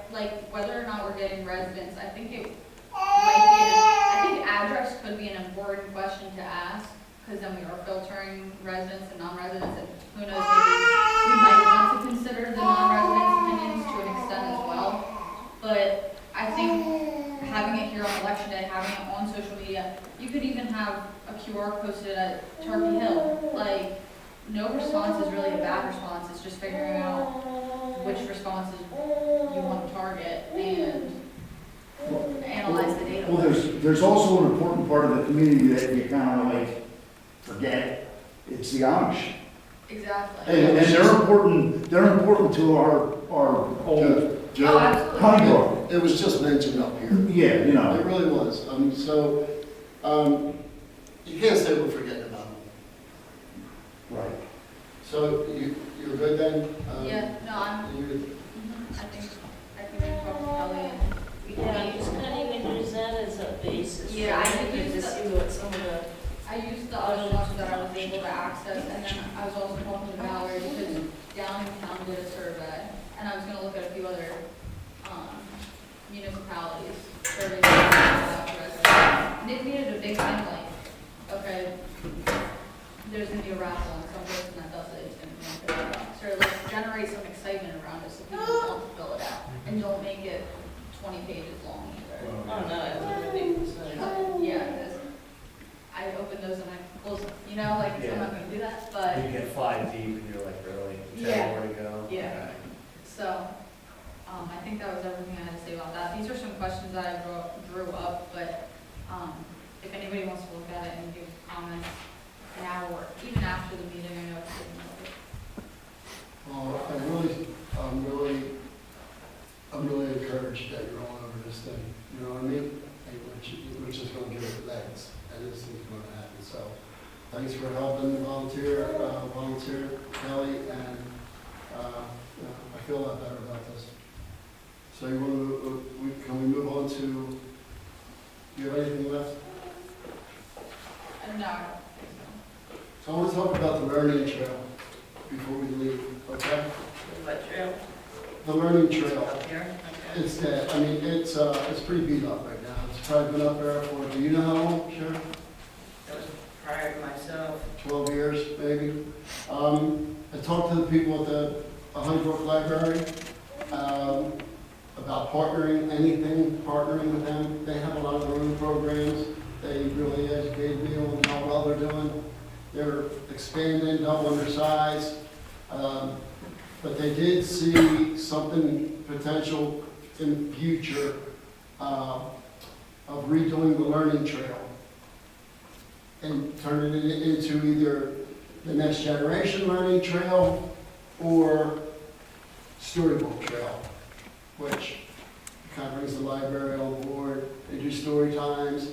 Whether or not we're getting residents, I think it might be, I think address could be an important question to ask, because then we are filtering residents and non-residents, and who knows, maybe we might want to consider the non-residents' opinions to an extent as well. But I think having it here on election day, having it on social media, you could even have a QR posted at Turkey Hill. Like, no response is really a bad response, it's just figuring out which responses you want to target and analyze the data. Well, there's also an important part of the community that you kind of like forget. It's the Amish. Exactly. And they're important to our old Joe, Oh, absolutely. Pembroke. it was just mentioned up here. Yeah, you know. It really was. You can't say we're forgetting about them. Right. So you're good then? Yeah, no, I think I can talk to Kelly and we Yeah, can. you just can't even use that as a basis. Yeah, I think could to use see what some of the, I used the other ones that I was able to access, and then I was also talking to Mallory because Downtown did a survey, and I was gonna look at a few other, municipalities, surveys. And they needed a big thing like, okay, there's gonna be a raffle, and some person that does it is gonna be $50. So like generate some excitement around it so people want to fill it out, and don't make it 20 pages long either. oh no, it wouldn't be, so. Yeah, because I open those and I close them, you know, like, I'm not gonna do that, but, You get 5 deep and you're like, really, Yeah. tell me where to go? Yeah. Okay. so, I think that was everything I had to say about that. These are some questions that I drew up, but, if anybody wants to look at it and give comments now or even after the meeting, I know it's getting over. I'm really encouraged that you're all over this thing, you know what I mean? And which is gonna give it legs, and this thing's gonna happen, so. Thanks for helping volunteer Kelly, and, I feel a lot better about this. So you wanna, can we move on to, do you have anything left? No, So I wanna talk about the learning trail before we leave, okay? What trail? The learning trail. Up here? Okay. It's dead. I mean, it's pretty beat up right now. It's probably been up there for, do you know how long, Sharon? That was prior to myself. 12 years, maybe. I talked to the people at the Brook Library about partnering with them. They have a lot of their own programs. They really educated me on how well they're doing. They're expanding, double their size. But they did see something potential in the future of redoing the learning trail and turning it into either the next generation learning trail or Storybook trail, which kind of brings the library on board. They do story times.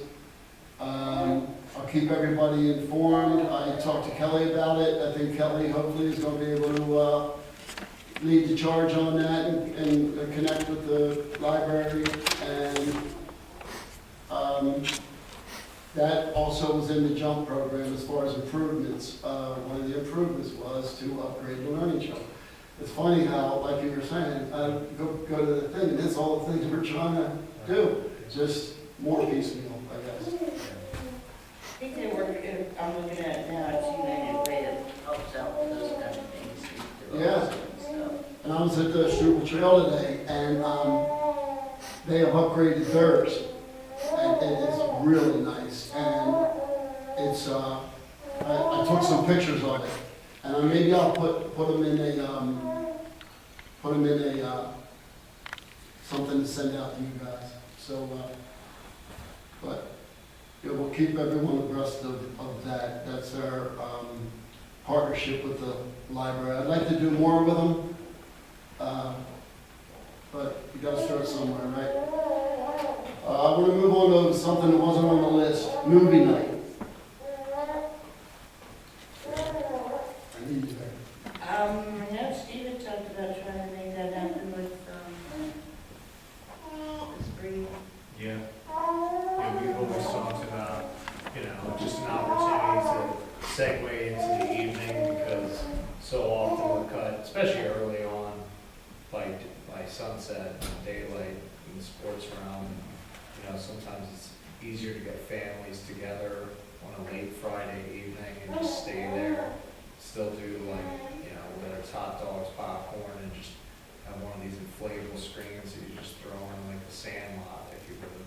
I'll keep everybody informed. I talked to Kelly about it. I think Kelly hopefully is going to be able to lead the charge on that and connect with the library. And that also was in the JUMP program as far as improvements. One of the improvements was to upgrade the learning trail. It's funny how, like you were saying, go to the thing, and it's all the things we're trying to do, just more piecemeal, I guess. I think they work, I'm looking at it now, it's United Way that helps out with those kind of things. Yeah. And I was at the Struble Trail today, and they have upgraded theirs, and it is really nice. And it's, I took some pictures of it, and maybe I'll put them in a, something to send out to you guys. So, but yeah, we'll keep everyone abreast of that. That's our partnership with the library. I'd like to do more with them. But you gotta start somewhere, right? I want to move on to something that wasn't on the list, movie night. I need you there. I know Steve had talked about trying to make that happen with, the spring. Yeah. Yeah, we've always talked about just an opportunity to segue into the evening, because so often we're cut, especially early on, by sunset, and daylight, in the sports realm. You know, sometimes it's easier to get families together on a late Friday evening and just stay there, still do like, you know, whether it's hot dogs, popcorn, and just have one of these inflatable screens that you just throw in like a Sandlot, if you would,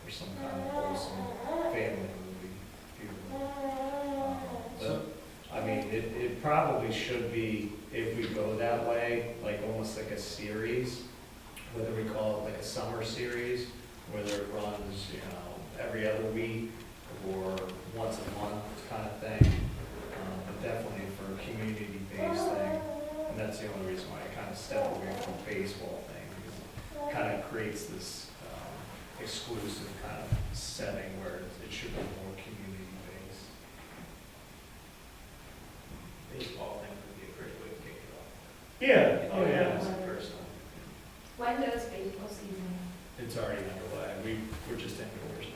or some kind of wholesome family movie, if you would. But, I mean, it probably should be, if we go that way, like almost like a series, whether we call it like a summer series, whether it runs, you know, every other week or once a month kind of thing. But definitely for a community-based thing, and that's the only reason why I kind of step away from the baseball thing, because it kind of creates this exclusive kind of setting where it should be more community-based. Baseball thing would be a great way to kick it off. Yeah, oh yeah. That's the first one. When does baseball season? It's already underway. We're just indoors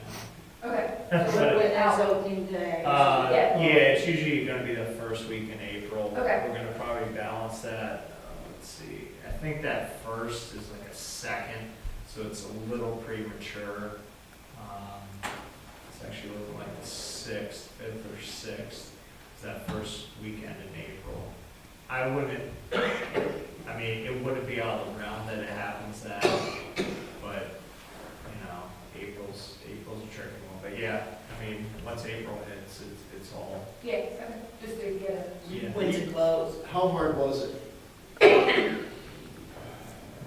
now. Okay. So when is opening day? Yeah, it's usually gonna be the first week in April. Okay. We're gonna probably balance that, let's see, I think that first is like a second, so it's a little premature. It's actually looking like the 6th, 5th or 6th, is that first weekend in April. I mean, it wouldn't be out of the realm that it happens then, but, you know, April's a tricky one. But yeah, I mean, once April hits, it's all, Yeah, okay, just to get it. yeah. When's it close? How hard was it?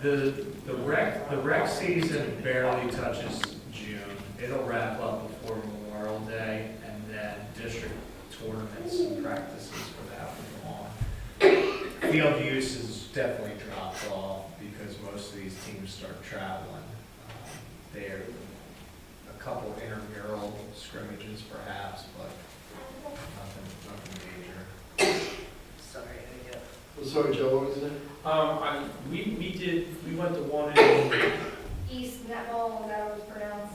The rec season barely touches June. It'll wrap up before Memorial Day, and then district tournaments and practices for that will go on. Field use has definitely dropped off because most of these teams start traveling. There, a couple intramural scrimmages perhaps, but nothing major. Sorry, I got. I'm sorry, Joe, what was it? We went to one in, East Netball, that was pronounced.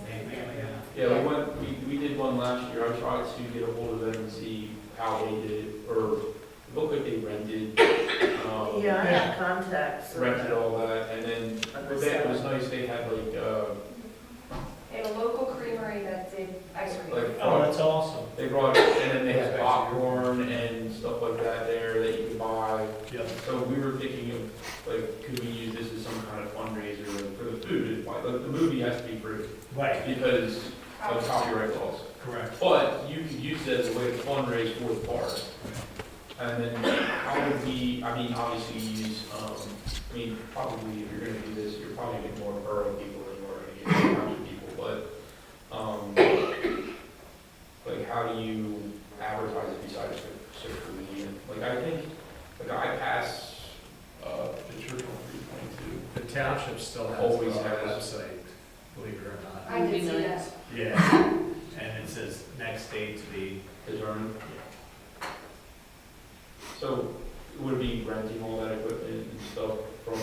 we did one last year. I tried to get a hold of them and see how they did it, or it looked like they rented. Yeah, I have contacts. Rented all that, and then with that, it was nice, they had like, They have a local creamery that did ice cream. like, Oh, that's awesome. they brought, and then they had popcorn and stuff like that there that you could buy. Yep. So we were thinking of, like, could we use this as some kind of fundraiser like, for the food? Like, the movie has to be free Right, because of copyright laws. correct. But you could use it as a way to fundraise for the park. And then how would we, I mean, obviously use, probably if you're gonna do this, you're probably gonna get more borough people than you are gonna get township people, but, like, how do you advertise it besides social media? Like, I think, like, I pass, the church on 322. The township still has Always a has. website, believe it or not. I did see Movie that. nights. Yeah, and it says next date to be, Adjournment. So, would it be renting all that equipment and stuff from,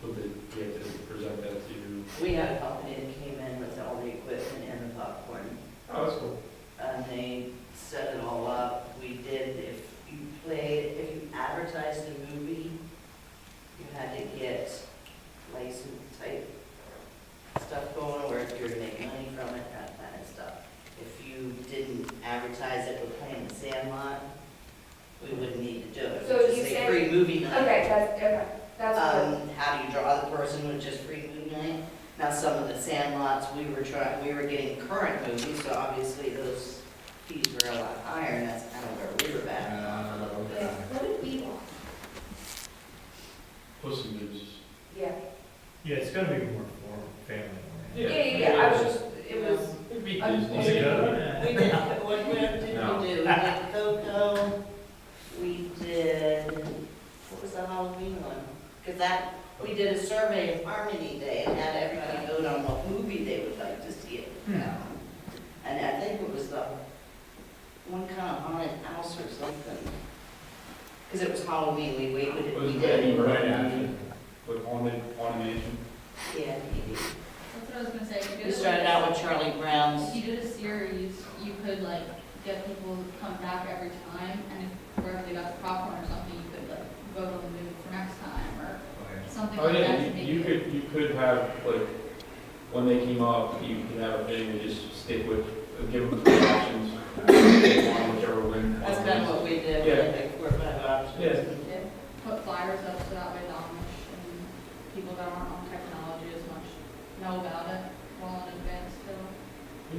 would we have to present that to? We had a company that came in with all the equipment and the popcorn, Oh, that's cool. and they set it all up. We did, if you advertised the movie, you had to get license type stuff going, or if you're to make money from it, that kind of stuff. If you didn't advertise it with playing the Sandlot, we wouldn't need to do it. So Just you say said- free movie night. Okay, that's good. How do you draw the person with just free movie night? Now, some of the Sandlots, we were getting current movies, so obviously those fees were a lot higher, and that's kind of where we were at. Yeah, what did we want? Pussy moves. Yeah. yeah, it's gonna be more family oriented. Yeah, I was just, it was, It'd be I'm- Disney. Was it good? We did, what did No. we do? We did Coco, we did, what was the Halloween one? Because we did a survey of Harmony Day and had everybody vote on what movie they would like to see. And I think it was the one kind of haunted house or something. Because it was Halloween, we waited, Was we it any did. right action with animation? Yeah, maybe. That's what I was gonna say. If you We did started out with Charlie Brown's. If you did a series, you could like get people coming back every time, and if wherever they got the popcorn or something, you could like vote on the movie for next time, or something Oh, like that yeah, to make you it. you could have, like, when they came up, you could have a thing and just stick with, give them three options. Whichever win. That's kind of what we did, we Yeah. had like 4 or 5 options. Yeah. Yeah, put flyers up so that way not much, and people that aren't on technology as much know about it well in advance too.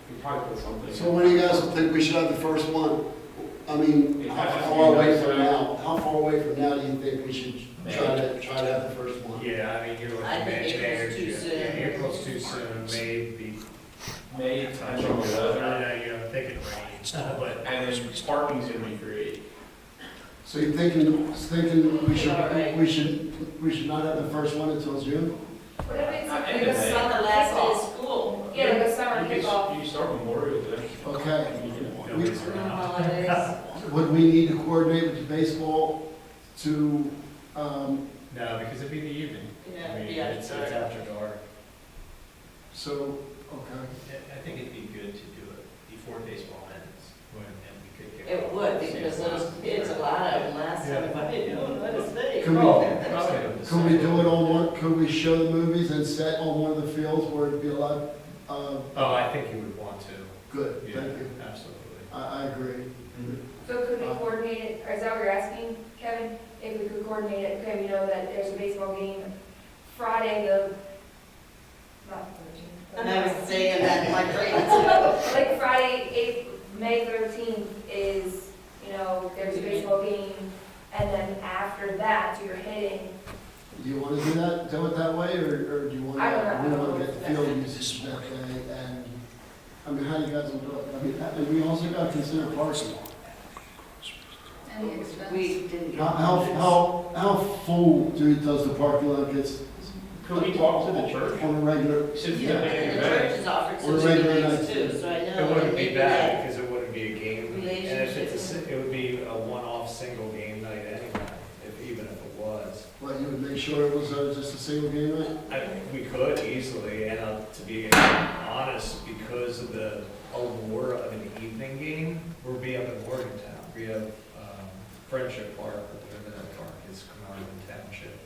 You probably put something. So when do you guys think we should have the first one? I mean, how far away from now, how far away from now do you think we should try to have the first one? Yeah, I mean, you're looking I at think May or April's too June. soon. Yeah, April's too soon, May be. May, depends on the weather. You know, thinking rain, but. And then parking's gonna be great. So you're thinking Alright. we should not have the first one until June? What if it's like End of a May. summer The last day of kickoff? school, Yeah, like a summer You can- kickoff. You can start Memorial Day. Okay. Nobody's school around. holidays. Would we need to coordinate with the baseball to, No, because it'd be the evening. Yeah, I mean, yeah, it's sorry. after dark. so, okay. I think it'd be good to do it before baseball ends, when we could get. It would, because those kids, a lot of them last time, if I didn't know what to say. Can we- Probably. Could we do it on one, could we show the movies and set on one of the fields where it'd be a lot, Oh, I think you would want to. good, Yeah, thank you. absolutely. I agree. So could we coordinate it, or is that what you're asking, Kevin? If we could coordinate it, okay, we know that there's a baseball game Friday, not And I was saying that in my brain. like Friday, May 13th is, you know, there's a baseball game, and then after that, you're hitting, Do you want to do it that way, or do you want to? I don't know. We want to get the field usage that day, and, I mean, how do you guys want to do it? I mean, and we also got to consider parking. And the expense. We didn't. How full does the parking lot get Could we talk to the church? on a regular? Since Yeah, they're making and it the better. church has offered Or some regular meetings nights. too, so I know. It wouldn't be maybe bad, that- because it wouldn't be a game, and if it's it would be a one-off single game night anyway, even if it was. Well, you would make sure it was just a single game night? We could easily, and to be honest, because of the allure of an evening game, we'll be up in Morgantown. We have Friendship Park, or whatever that park is, Carnarvon Township,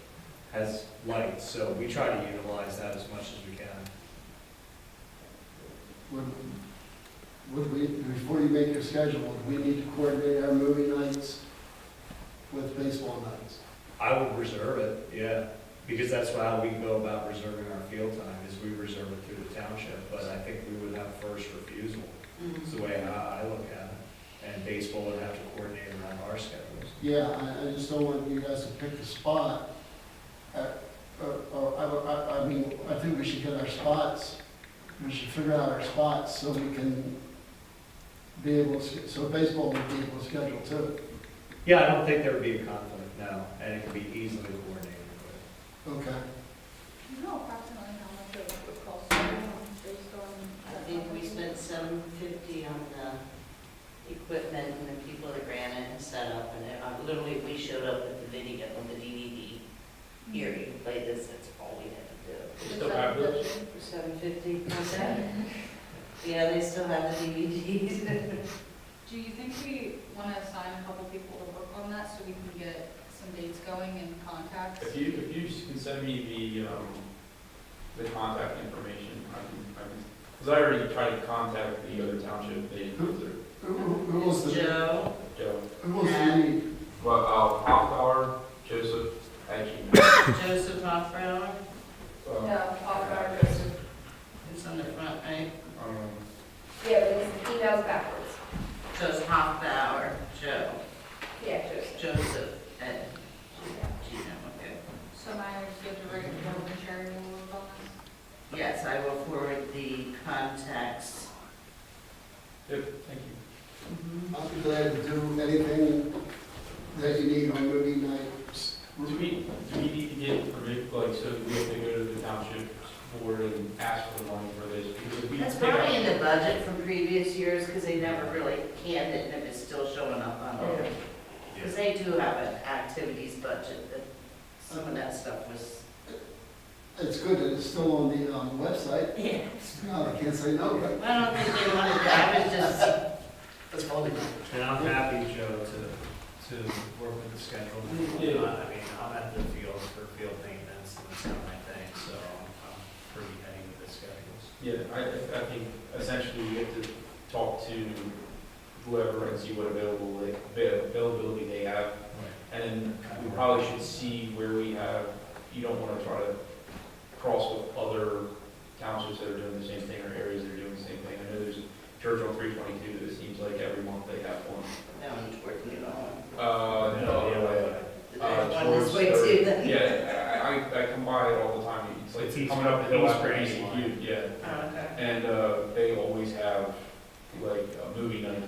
has lights, so we try to utilize that as much as we can. Would we, before you make your schedule, would we need to coordinate our movie nights with baseball nights? I would reserve it, yeah, because that's how we go about reserving our field time, is we reserve it through the township, but I think we would have first refusal. It's the way I look at it, and baseball would have to coordinate around our schedules. Yeah, I just don't want you guys to pick a spot. I mean, I think we should get our spots, we should figure out our spots so we can be able to, so baseball would be able to schedule too. Yeah, I don't think there would be a conflict, no, and it could be easily coordinated with. Okay. Do you know approximately how much it would cost based on? I think we spent $750 on the equipment and the people that ran it and set up, and literally, we showed up with the video, with the DVD. Here, you can play this, that's all we had to do. We still have those? For $750, yeah, they still have the DVDs. Do you think we want to assign a couple people to work on that so we can get some dates going and contacts? If you can send me the contact information, because I already tried to contact the other township, they, Who was the, Joe, Joe. who was the lead? Well, Hoffbauer, Joseph, actually. Joseph Hoffbauer, no, off-guard Joseph. who's on the front, right? Yeah, but his email's backwards. Joseph Hoffbauer, Joe, Yeah, Joseph. Joseph, Ed, Gino, okay. So now I just get to write it down and Sherry will work on this? Yes, I will forward the contacts. Good, thank you. I'll be glad to do anything that you need on movie nights. Do we need to get permit, like, so we have to go to the township board and ask for money for this? Because if we That's take probably out- in the budget from previous years, because they never really canned it, and if it's still showing up on there. Because they do have an activities budget, that some of that stuff was it's good that it's still on the website. Yeah. No, I can't say no, but I don't think they wanted that, I was just, that's funny. And I'm happy, Joe, to work with the schedule. Yeah. I mean, I'm at the field for field maintenance, and that's kind of my thing, so I'm pretty heady with the schedules. Yeah, I think essentially we have to talk to whoever and see what availability they have. And then we probably should see where we have, you don't want to try to cross with other townships that are doing the same thing or areas that are doing the same thing. I know there's a church on 322 that it seems like every month they have one. down towards me all. No, Yeah, way. One this way too, then. Yeah, I come by it all the time. It's like It's coming up the hill after East ECU, yeah. Oh, okay. And they always have like a movie night,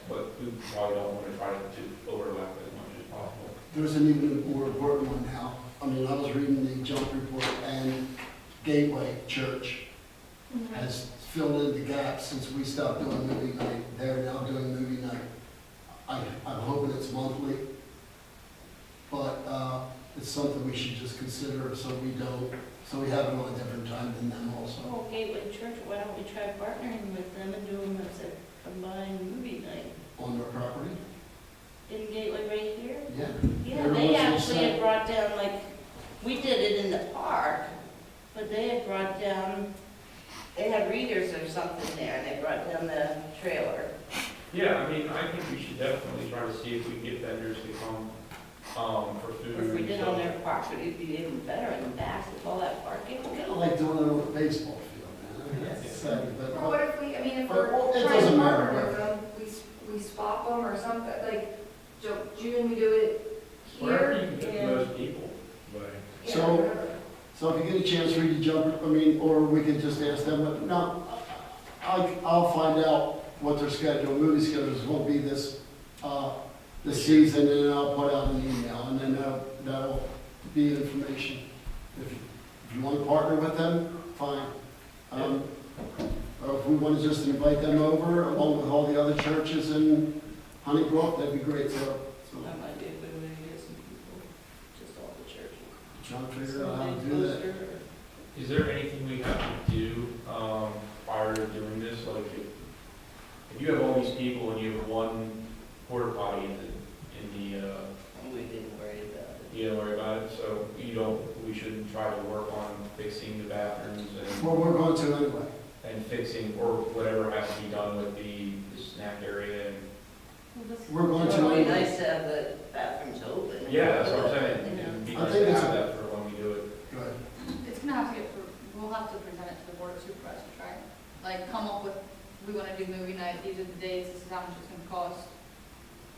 but we probably don't want to try to overlap as much as possible. There's an even more important one now. I mean, I was reading the jump report, and Gateway Church has filled in the gaps since we stopped doing movie night. They're now doing movie night. I'm hoping it's monthly, but it's something we should just consider so we have it on a different time than them also. Oh, Gateway Church, why don't we try partnering with them and doing as a combined movie night? On their property? In Gateway right here? Yeah. Yeah, Everyone's they so actually sad. had brought down, like, we did it in the park, but they had brought down, they had readers or something there, and they brought down the trailer. Yeah, I mean, I think we should definitely try to see if we can get vendors to come for food. Or if we and did stuff. on their property, it'd be even better in the back with all that parking. Kind of like doing it on a baseball field, man. I mean, that's exciting, Or but what if we, I mean, if But, we're well, it trying to doesn't matter, partner right? with them, we swap them or something, like, June, we do it Wherever here. you can get Yeah. the most people. Right. Yeah, So- whatever. So if you get a chance, read the jump, I mean, or we could just ask them, but no, I'll find out what their schedule, movie schedules will be this season, and then I'll put out an email, and then that'll be information. If you want to partner with them, fine. Or if we want to just invite them over, along with all the other churches in Honeybrook, that'd be great, so That might be a good way to get some people, just all the churches. trying to figure out how to Something do that. closer. Is there anything we have to do prior to doing this? Like, if you have all these people and you have one porta potty in the And we didn't worry about it. you don't worry about it, so we shouldn't try to work on fixing the bathrooms Well, we're going to anyway. and fixing, or whatever has to be done with the snack area and. We're going It to would be anyway. nice to have the bathrooms open. Yeah, that's what I'm saying. You know. It'd be I nice think to it's have a- that for when we do it. Good. It's gonna have to get, we'll have to present it to the board of supervisors, right? Like, come up with, we wanna do movie night, these are the days, this is how much it's gonna cost.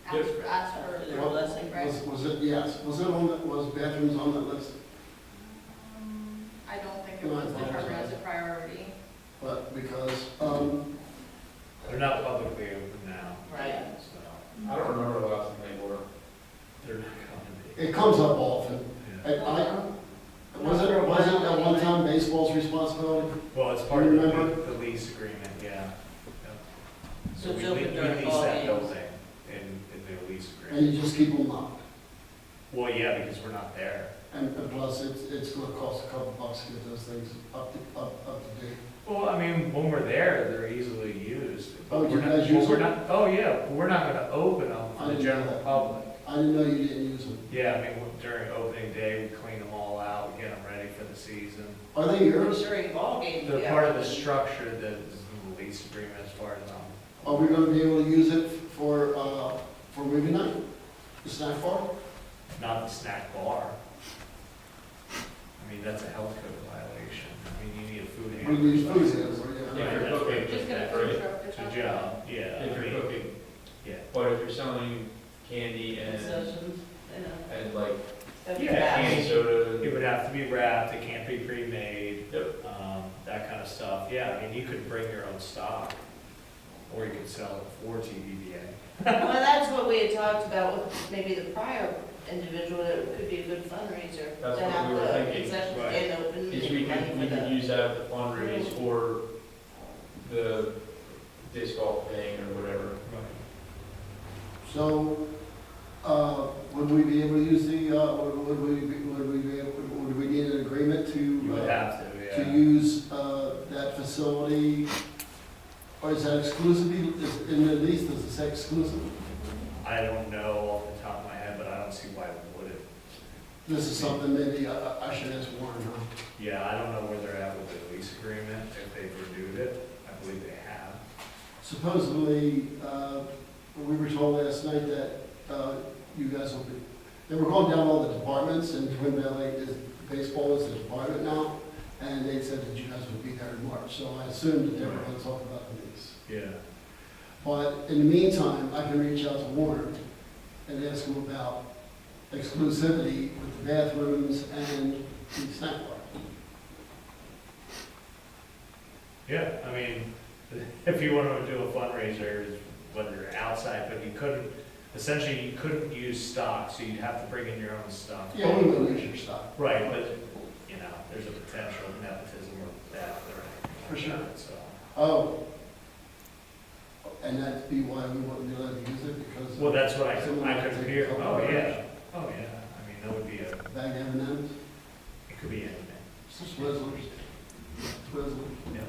Ask for After their Well, blessing. right? Was it, yes, was bathrooms on that list? I don't think it was determined as a priority. But because, They're not publicly open now, Right. so I don't remember the last time they were. they're not coming to. it comes up often. Yeah. Was it at one time baseball's responsibility? Well, it's part of the Remember? the lease agreement, yeah. Yep. So it's we open lease during all that games. building in the lease And agreement. you just keep them locked? Well, yeah, because we're not there. And plus, it's gonna cost a couple bucks to get those things up to date. Well, I mean, when we're there, they're easily used. Oh, But you we're not- guys use we're them? not, oh, yeah, but we're not gonna open them I for the didn't know general that. public. I didn't know you didn't use them. Yeah, I mean, during opening day, we clean them all out, we get them ready for the season. Are they I'm yours? sure in ball games. They're yeah. part of the structure that is in the lease agreement as far as, Are we gonna be able to use it for movie night? The snack bar? not the snack bar. I mean, that's a health code violation. I mean, you need a food We need handler. food handlers, yeah. If you're that's cooking, right, Just get a that's food right. truck. It's a job, yeah. If I you're mean, cooking, yeah. but if you're selling candy and Concessions, you know. and like That'd be Yeah, bad. candy soda. It would have to be wrapped, it can't be pre-made, Yep. that kind of stuff. Yeah, I mean, you could bring your own stock, or you could sell it for TBVA. Well, that's what we had talked about with maybe the prior individual, that it could be a good fundraiser. That's to what have we were the thinking, concession right. stand open, Is make we money could for the. use that to fundraise for the disc golf thing or whatever. So, would we be able to use the, would we need an agreement to, Yeah. use that facility? Or is that exclusively, in the lease, does it say exclusive? I don't know off the top of my head, but I don't see why it wouldn't. This is something maybe I should ask Warren, huh? Yeah, I don't know where they're at with the lease agreement, if they've renewed it. I believe they have. Supposedly, we were told last night that you guys will be, they were going down all the departments, and Twin Valley is, baseball is a department now, and they said that you guys would be there in March, so I assumed that they were going to talk about the lease. Yeah. But in the meantime, I can reach out to Warren and ask him about exclusivity with the bathrooms and the snack bar. Yeah, I mean, if you wanted to do a fundraiser, whether outside, but you couldn't, essentially, you couldn't use stock, so you'd have to bring in your own stuff. Yeah, we would use your stuff. Right, but, you know, there's a potential of nepotism or that, or For sure. so. Oh. And that'd be why we wouldn't be allowed to use it, because. Well, that's what I someone could might hear. take a Oh, couple yeah. hours. Oh, yeah. I mean, that would be a, Bag of M&Ms, it could be anything. Twizzlers, Twizzlers. Yeah.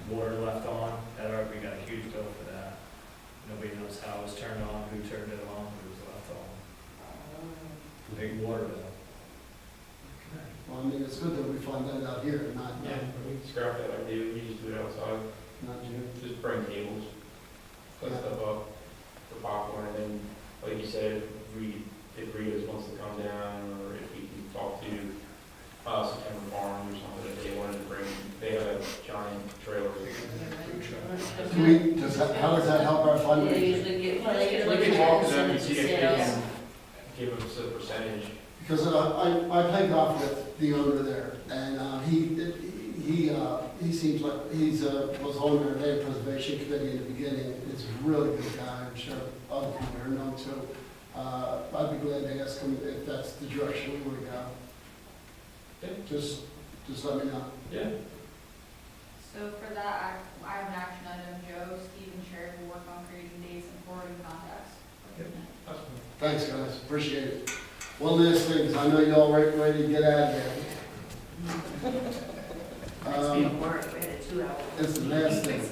Water left on, we got a huge bill for that. Nobody knows how it was turned on, who turned it on, it was left on. Big water bill. Well, I mean, it's good that we find that out here, not, Yeah, we can scrap that idea, we just do it outside, not June. just bring tables, put stuff up for popcorn, and then, like you said, if Rita's wants to come down, or if we can talk to, September Farm or something, if they wanted to bring, they have a giant trailer. Do we, how does that help our They fundraiser? usually get, well, they get We like can talk to them and 10% see if they sales. can give us a percentage. Because I play golf with the owner there, and he seems like was on their land preservation committee in the beginning. He's a really good guy. I'm sure other people here know him too. I'd be glad to ask him if that's the direction we want to go. Yeah. Just let me know. Yeah. So for that, I have an action item. Joe, Steve, and Sherry will work on creating dates and forwarding contacts. That's fine. Thanks, guys. Appreciate it. One last thing, 'cause I know y'all ready to get out of there. It's been work, we had a 2 hour. It's the last thing,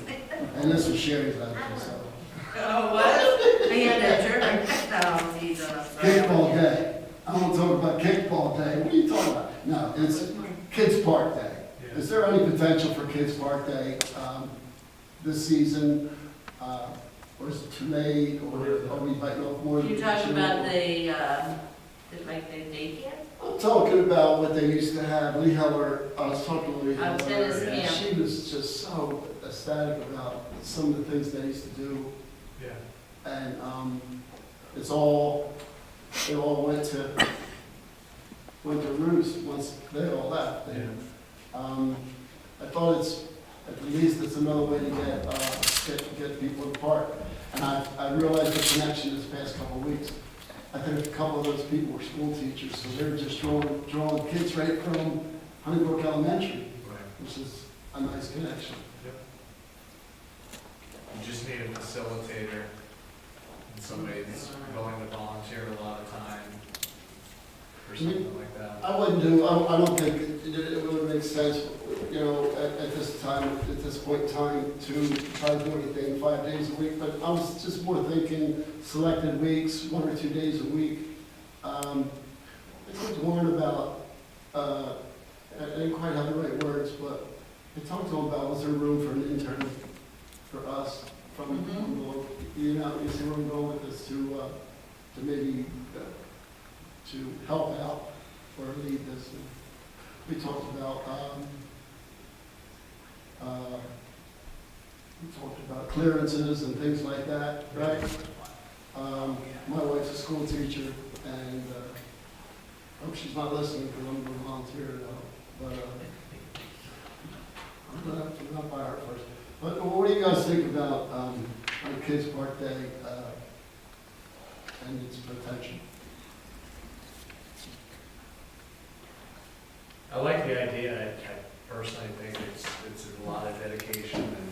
and this was Sherry's idea, so. Oh, what? We had that German technologies on us. Kickball day. I want to talk about kickball day. What are you talking about? No, it's Kids Park Day. Is there any potential for Kids Park Day this season? Or is it too late, or are we biting off more than? You're talking about the, like the daycare? I'm talking about what they used to have. Lee Heller, I was talking to Lee Heller. Tennis and camp. She was just so ecstatic about some of the things they used to do. Yeah. And it all went to roost once they all left. And, I thought at least it's another way to get people in the park. And I realized the connection this past couple of weeks. I think a couple of those people were school teachers, so they were just drawing kids right from Honeybrook Elementary, which is a nice connection. You just need a facilitator, and somebody that's willing to volunteer a lot of time, or something like that. I don't think it would make sense, you know, at this time, at this point in time, to try to do anything 5 days a week, but I was just more thinking selected weeks, 1 or 2 days a week. I talked to Warren about, I didn't quite have the right words, but I talked to him about, was there room for an intern for us from you know, you see where I'm going with this, to maybe, to help out or lead this. And we talked about, clearances and things like that, right? My wife's a school teacher, and I hope she's not listening because I'm going to volunteer now, but I'm going to have to run by her first. But what do you guys think about our Kids Park Day and its potential? I like the idea. I personally think it's a lot of dedication, and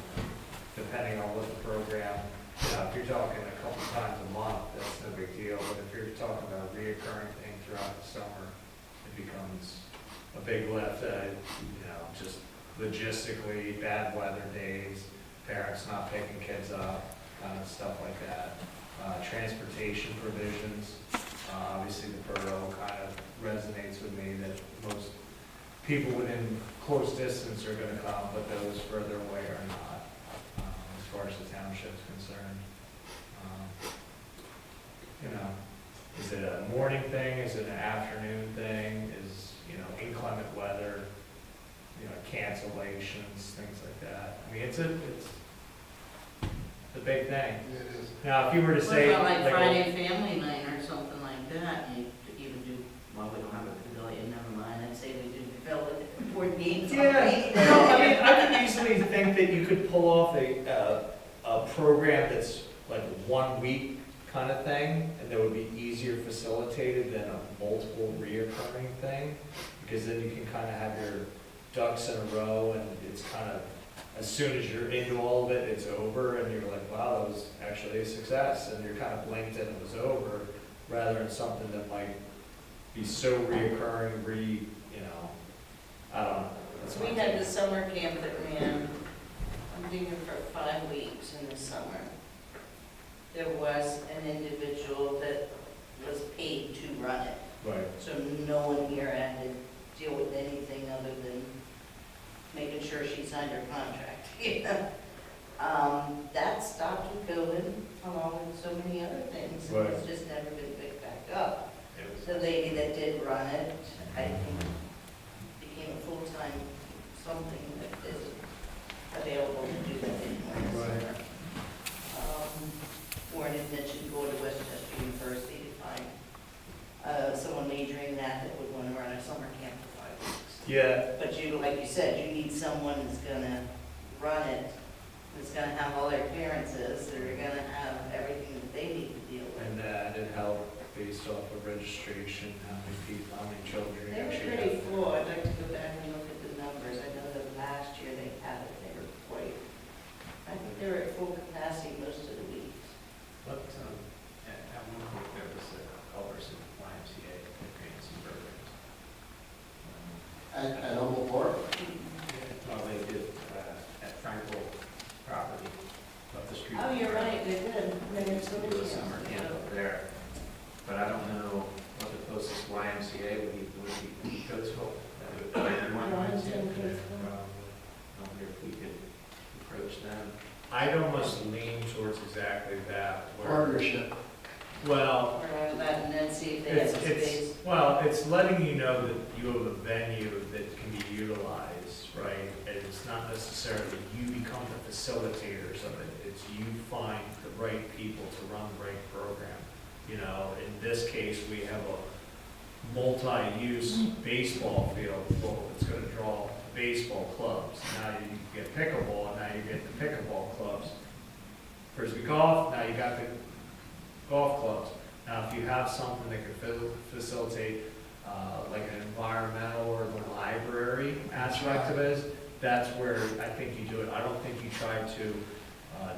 depending on what the program, you know, if you're talking a couple times a month, that's no big deal. But if you're talking about a reoccurring thing throughout the summer, it becomes a big lift, just logistically, bad weather days, parents not picking kids up, kind of stuff like that. Transportation provisions, obviously the borough kind of resonates with me that most people within close distance are gonna come, but those further away are not, as far as the township's concerned. Is it a morning thing, is it an afternoon thing, is, inclement weather, cancellations, things like that. I mean, it's a big thing. Yeah, it is. Now, if you were to What say. about like a- Friday family night or something like that? You could even do, well, we don't have a pavilion, never mind, I'd say we do pavilion, board games. Yeah, no, I mean, I could easily think that you could pull off a program that's like a 1 week kind of thing, and that would be easier facilitated than a multiple reoccurring thing, because then you can kind of have your ducks in a row, and it's kind of, as soon as you're into all of it, it's over, and you're like, wow, that was actually a success, and you're kind of blinked and it was over, rather than something that might be so reoccurring, I don't know. That's We my had take. the summer camp that ran, I'm thinking for 5 weeks in the summer. There was an individual that was paid to run it, Right. so no one here had to deal with anything other than making sure she signed her contract. That stopped with COVID, along with so many other things, and it's just never been picked back up. It was- The lady that did run it, I think, became a full-time something that is available to do that anymore in the Right. summer. Warren had mentioned going to Westchester University to find someone majoring in that would want to run a summer camp for 5 weeks. Yeah, But you, like you said, you need someone that's gonna run it, that's gonna have all their appearances, that are gonna have everything that they need to deal with. and added help based off of registration, how many people, how many children you They were actually pretty have. full. I'd like to go back and look at the numbers. I know that last year they had it, they were quite, I think they were at full capacity most of the weeks. But, at one point, there was a Culver's YMCA that created some programs. At Humboldt Park? Well, they did, at Frankel property, up the street. Oh, you're right, they did. They were so Do a summer camp up there, but I don't know what the closest YMCA would be Coatesville. That would be one YMCA. I wonder if we could approach them. I'd almost lean towards exactly that, where, Partnership. well, Or that, and then see if they have the space. it's letting you know that you have a venue that can be utilized, right? And it's not necessarily you become the facilitators of it, it's you find the right people to run the right program. In this case, we have a multi-use baseball field, well, it's gonna draw baseball clubs. Now you get pickleball, and now you get the pickleball clubs. Frisbee golf, now you got the golf clubs. Now, if you have something that could facilitate, like an environmental or the library aspect of it, that's where I think you do it. I don't think you try to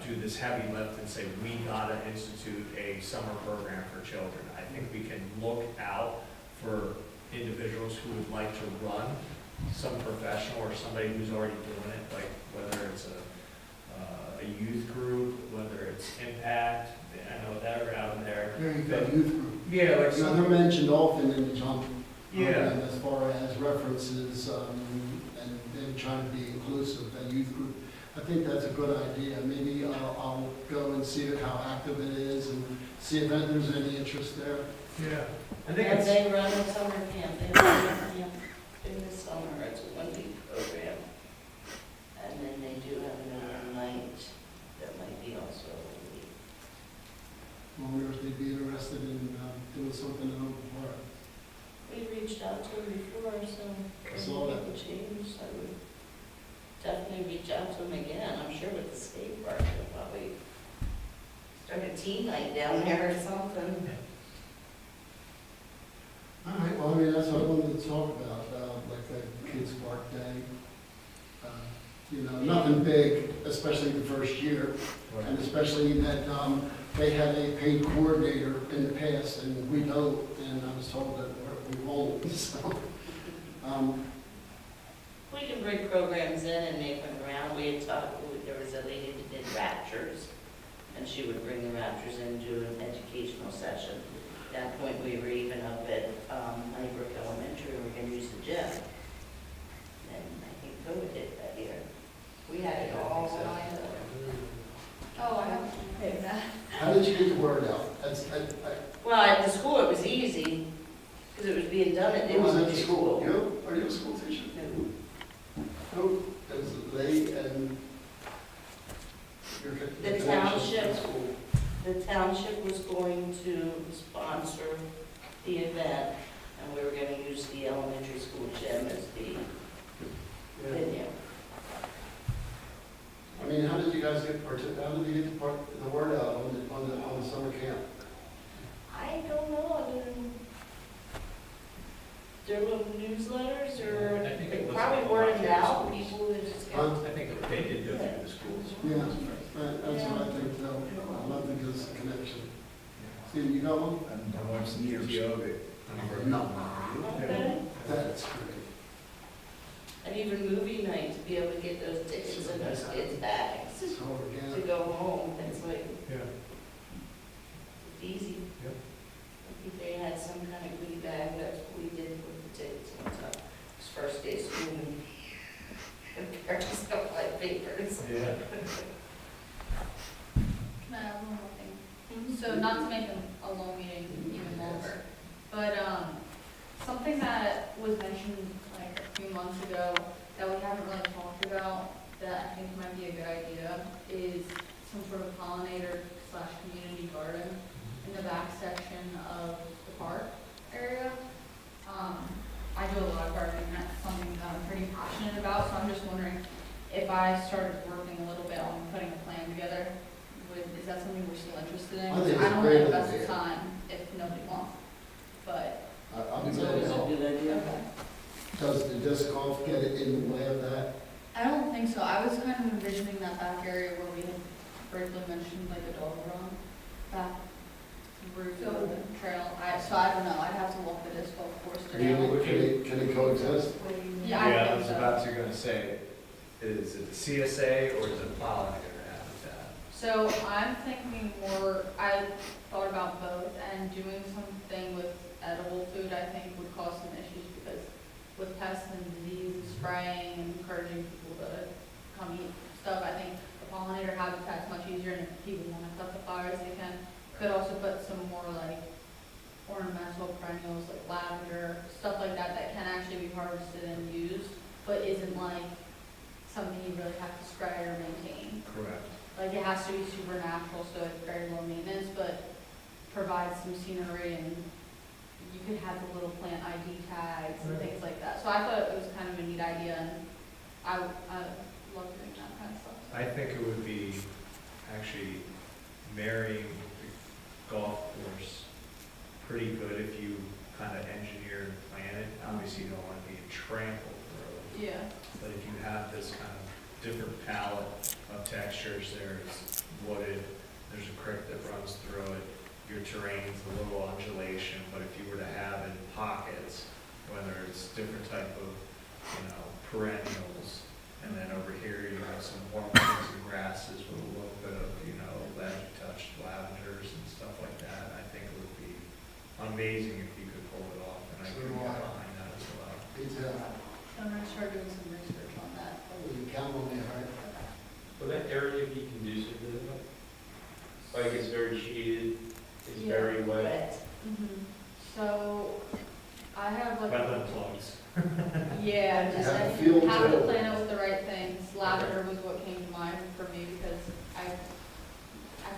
do this heavy lift and say, we gotta institute a summer program for children. I think we can look out for individuals who would like to run some professional or somebody who's already doing it, like whether it's a youth group, whether it's Impact, I know they're out there. There you go, youth group. Yeah, like You know, some, they're mentioned often in the jump yeah, program as far as references, and them trying to be inclusive, that youth group. I think that's a good idea. Maybe I'll go and see how active it is and see if there's any interest there. yeah. I think And it's, they run a summer camp, they run a camp in the summer, it's a 1 week program. And then they do have another night that might be also a week. I wonder if they'd be interested in doing something in Humboldt Park. We reached out to them before, so I saw that. if it changed, I would definitely reach out to them again. I'm sure with the skate park, they'll probably start a teen night down there or something. All right, well, I mean, that's what I wanted to talk about, like a kids' park day. Nothing big, especially the first year, and especially that they had a paid coordinator in the past, and we don't, and I was told that we won't, so. We can bring programs in and make them around. We had talked, there was a lady that did raptures, and she would bring the raptors in, do an educational session. At that point, we were even up at Honeybrook Elementary, we were gonna use the gym. And I think COVID hit that year. We had it all lined up. Oh, I have to do that. How did you get the word out? Well, at the school, it was easy, because it was being done at the Who was at the elementary school? school. You? Are you a school teacher? Who? It was they and your The connection to township. school. The township was going to sponsor the event, and we were gonna use the elementary school gym as the Yeah. venue. I mean, how did you guys get, how did you get the word out on the summer camp? I don't know, I mean, there were newsletters, or I think it was probably a word lot of of mouth, schools. people who just Huh? got. I think they did go through the schools. Yeah, that's what I think, though. I'd love to get us a connection. Steve, you got one? I watched some years yoga. No. Okay. That's great. And even movie night, to be able to get those tickets in those kids' bags So to organic. go home, it's like, Yeah. it's easy. Yep. I think they had some kind of goodie bag, that's what we did with the tickets one time. It was first day of school, and parents got my papers. Yeah. Can I have one more thing? So not to make a long meeting even longer, but, something that was mentioned like a few months ago that we haven't really talked about, that I think might be a good idea, is some sort of pollinator / community garden in the back section of the park area. I do a lot of gardening, that's something that I'm pretty passionate about, so I'm just wondering if I started working a little bit on putting a plan together, is that something we're still interested in? I think it's I a don't great want to invest idea. the time if nobody wants, but. I'll be It's glad always to a help. good idea. Okay. Does the disc golf get it in the way of that? I don't think so. I was kind of envisioning that back area where we had briefly mentioned like a dog run back route to the trail. So I don't know. I'd have to walk the disc golf course to know. Can it coexist? Yeah, I I think was so. about to gonna say, is it the CSA or is it pollinator habitat? So I'm thinking more, I thought about both, and doing something with edible food I think would cause some issues because with pests and disease and spraying and encouraging people to come eat stuff, I think the pollinator habitat's much easier, and if people want to cut the flowers, they can. Could also put some more like ornamental perennials like lavender, stuff like that that can actually be harvested and used, but isn't like something you really have to spray or maintain. Correct. Like it has to be super natural, so it's very low maintenance, but provides some scenery, and you could have the little plant ID tags and things like that. So I thought it was kind of a neat idea, and I love doing that kind of stuff. I think it would be actually marrying the golf course pretty good if you kind of engineer and plan it. Obviously, you don't want to be a trampled road, Yeah. but if you have this kind of different palette of textures, there's wooded, there's a creek that runs through it, your terrain's a little undulation, but if you were to have in pockets, whether it's different type of, perennials, and then over here you have some warm things and grasses with a little bit of, touched lavenders and stuff like that, I think it would be amazing if you could pull it off, and I So could do get I. behind that as well. It's, I'm gonna start doing some research on that. you count on me, right? Will that area be conducive to that? Like, it's very shaded, it's Yeah. very wet. Wet. So I have like. Wetland plugs. Yeah, just Have a I field have to too. plan it with the right things. Lavender was what came to mind for me because I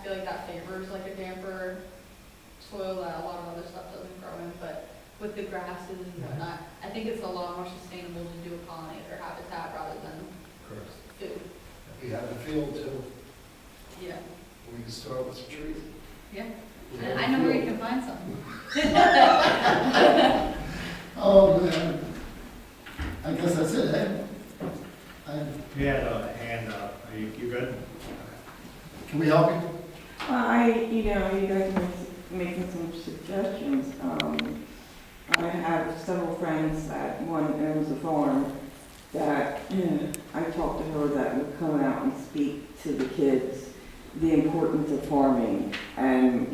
feel like that favors like a damper soil that a lot of other stuff doesn't grow in, but with the grasses and whatnot, I think it's a lot more sustainable to do a pollinator habitat rather than Correct. food. We have the field too. Yeah. We can start with some trees. Yeah. We have I the know where you field. can find some. Oh, man. I guess that's it, eh? You had a hand up, are you good? Can we help you? You guys were making some suggestions. I have several friends that one owns a farm that I talked to her that would come out and speak to the kids the importance of farming and,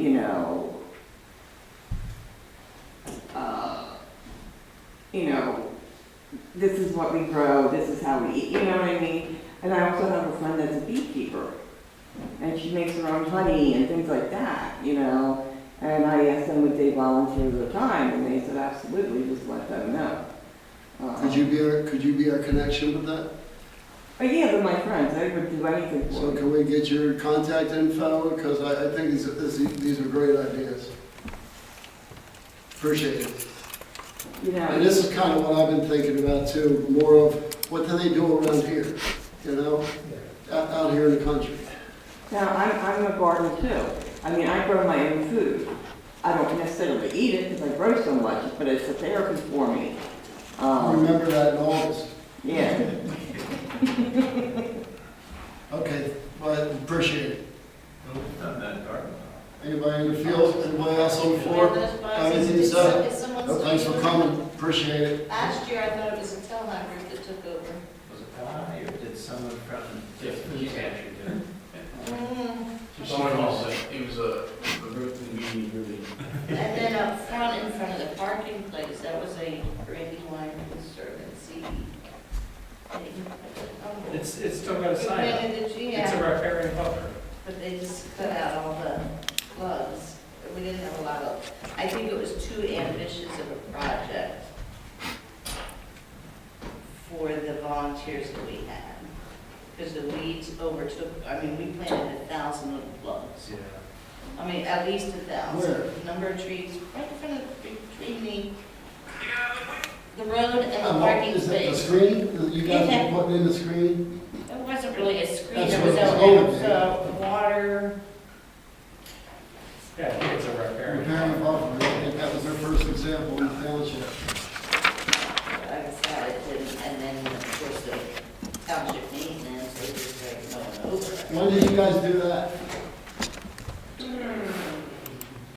this is what we grow, this is how we eat, you know what I mean? And I also have a friend that's a beekeeper, and she makes her own honey and things like that, And I asked them would they volunteer their time, and they said absolutely, just let them know. Could you be our connection with that? Yeah, they're my friends, I would do anything for So them. can we get your contact info? Because I think these are great ideas. Appreciate it. And this is kind of what I've been thinking about too, more of what do they do around here, out here in the country. Now, I'm a gardener too. I mean, I grow my own food. I don't necessarily eat it because I grow so much, but it's a therapy for me. Remember that in August. Yeah. Okay, well, appreciate it. Done that garden. Anybody in the field, anybody else on the floor? Anything to say? No, thanks for coming, appreciate it. Last year, I thought it was a Telheim group that took over. Was it Ty or did someone from New Hampshire do it? It was a group that we really. And then up front, in front of the parking place, that was a Randy Wine Conservancy. It's still got a sign up. It's a Yeah, riparian buffer. but they just cut out all the plugs. We didn't have a lot of, I think it was too ambitious of a project for the volunteers that we had. Because the weeds overtook, we planted 1,000 little plugs. Yeah. At least 1,000. Where? Number of trees, right in front of between the road and the parking Is that the space. screen? You guys Yeah. are putting in the screen? It wasn't really a screen, That's it what was it was going water. Yeah, I think it's a riparian. Repairing buffer, I think that was their first example in the township. Like I said, it didn't, and then of course the township maintenance, they just started going over it. When did you guys do that?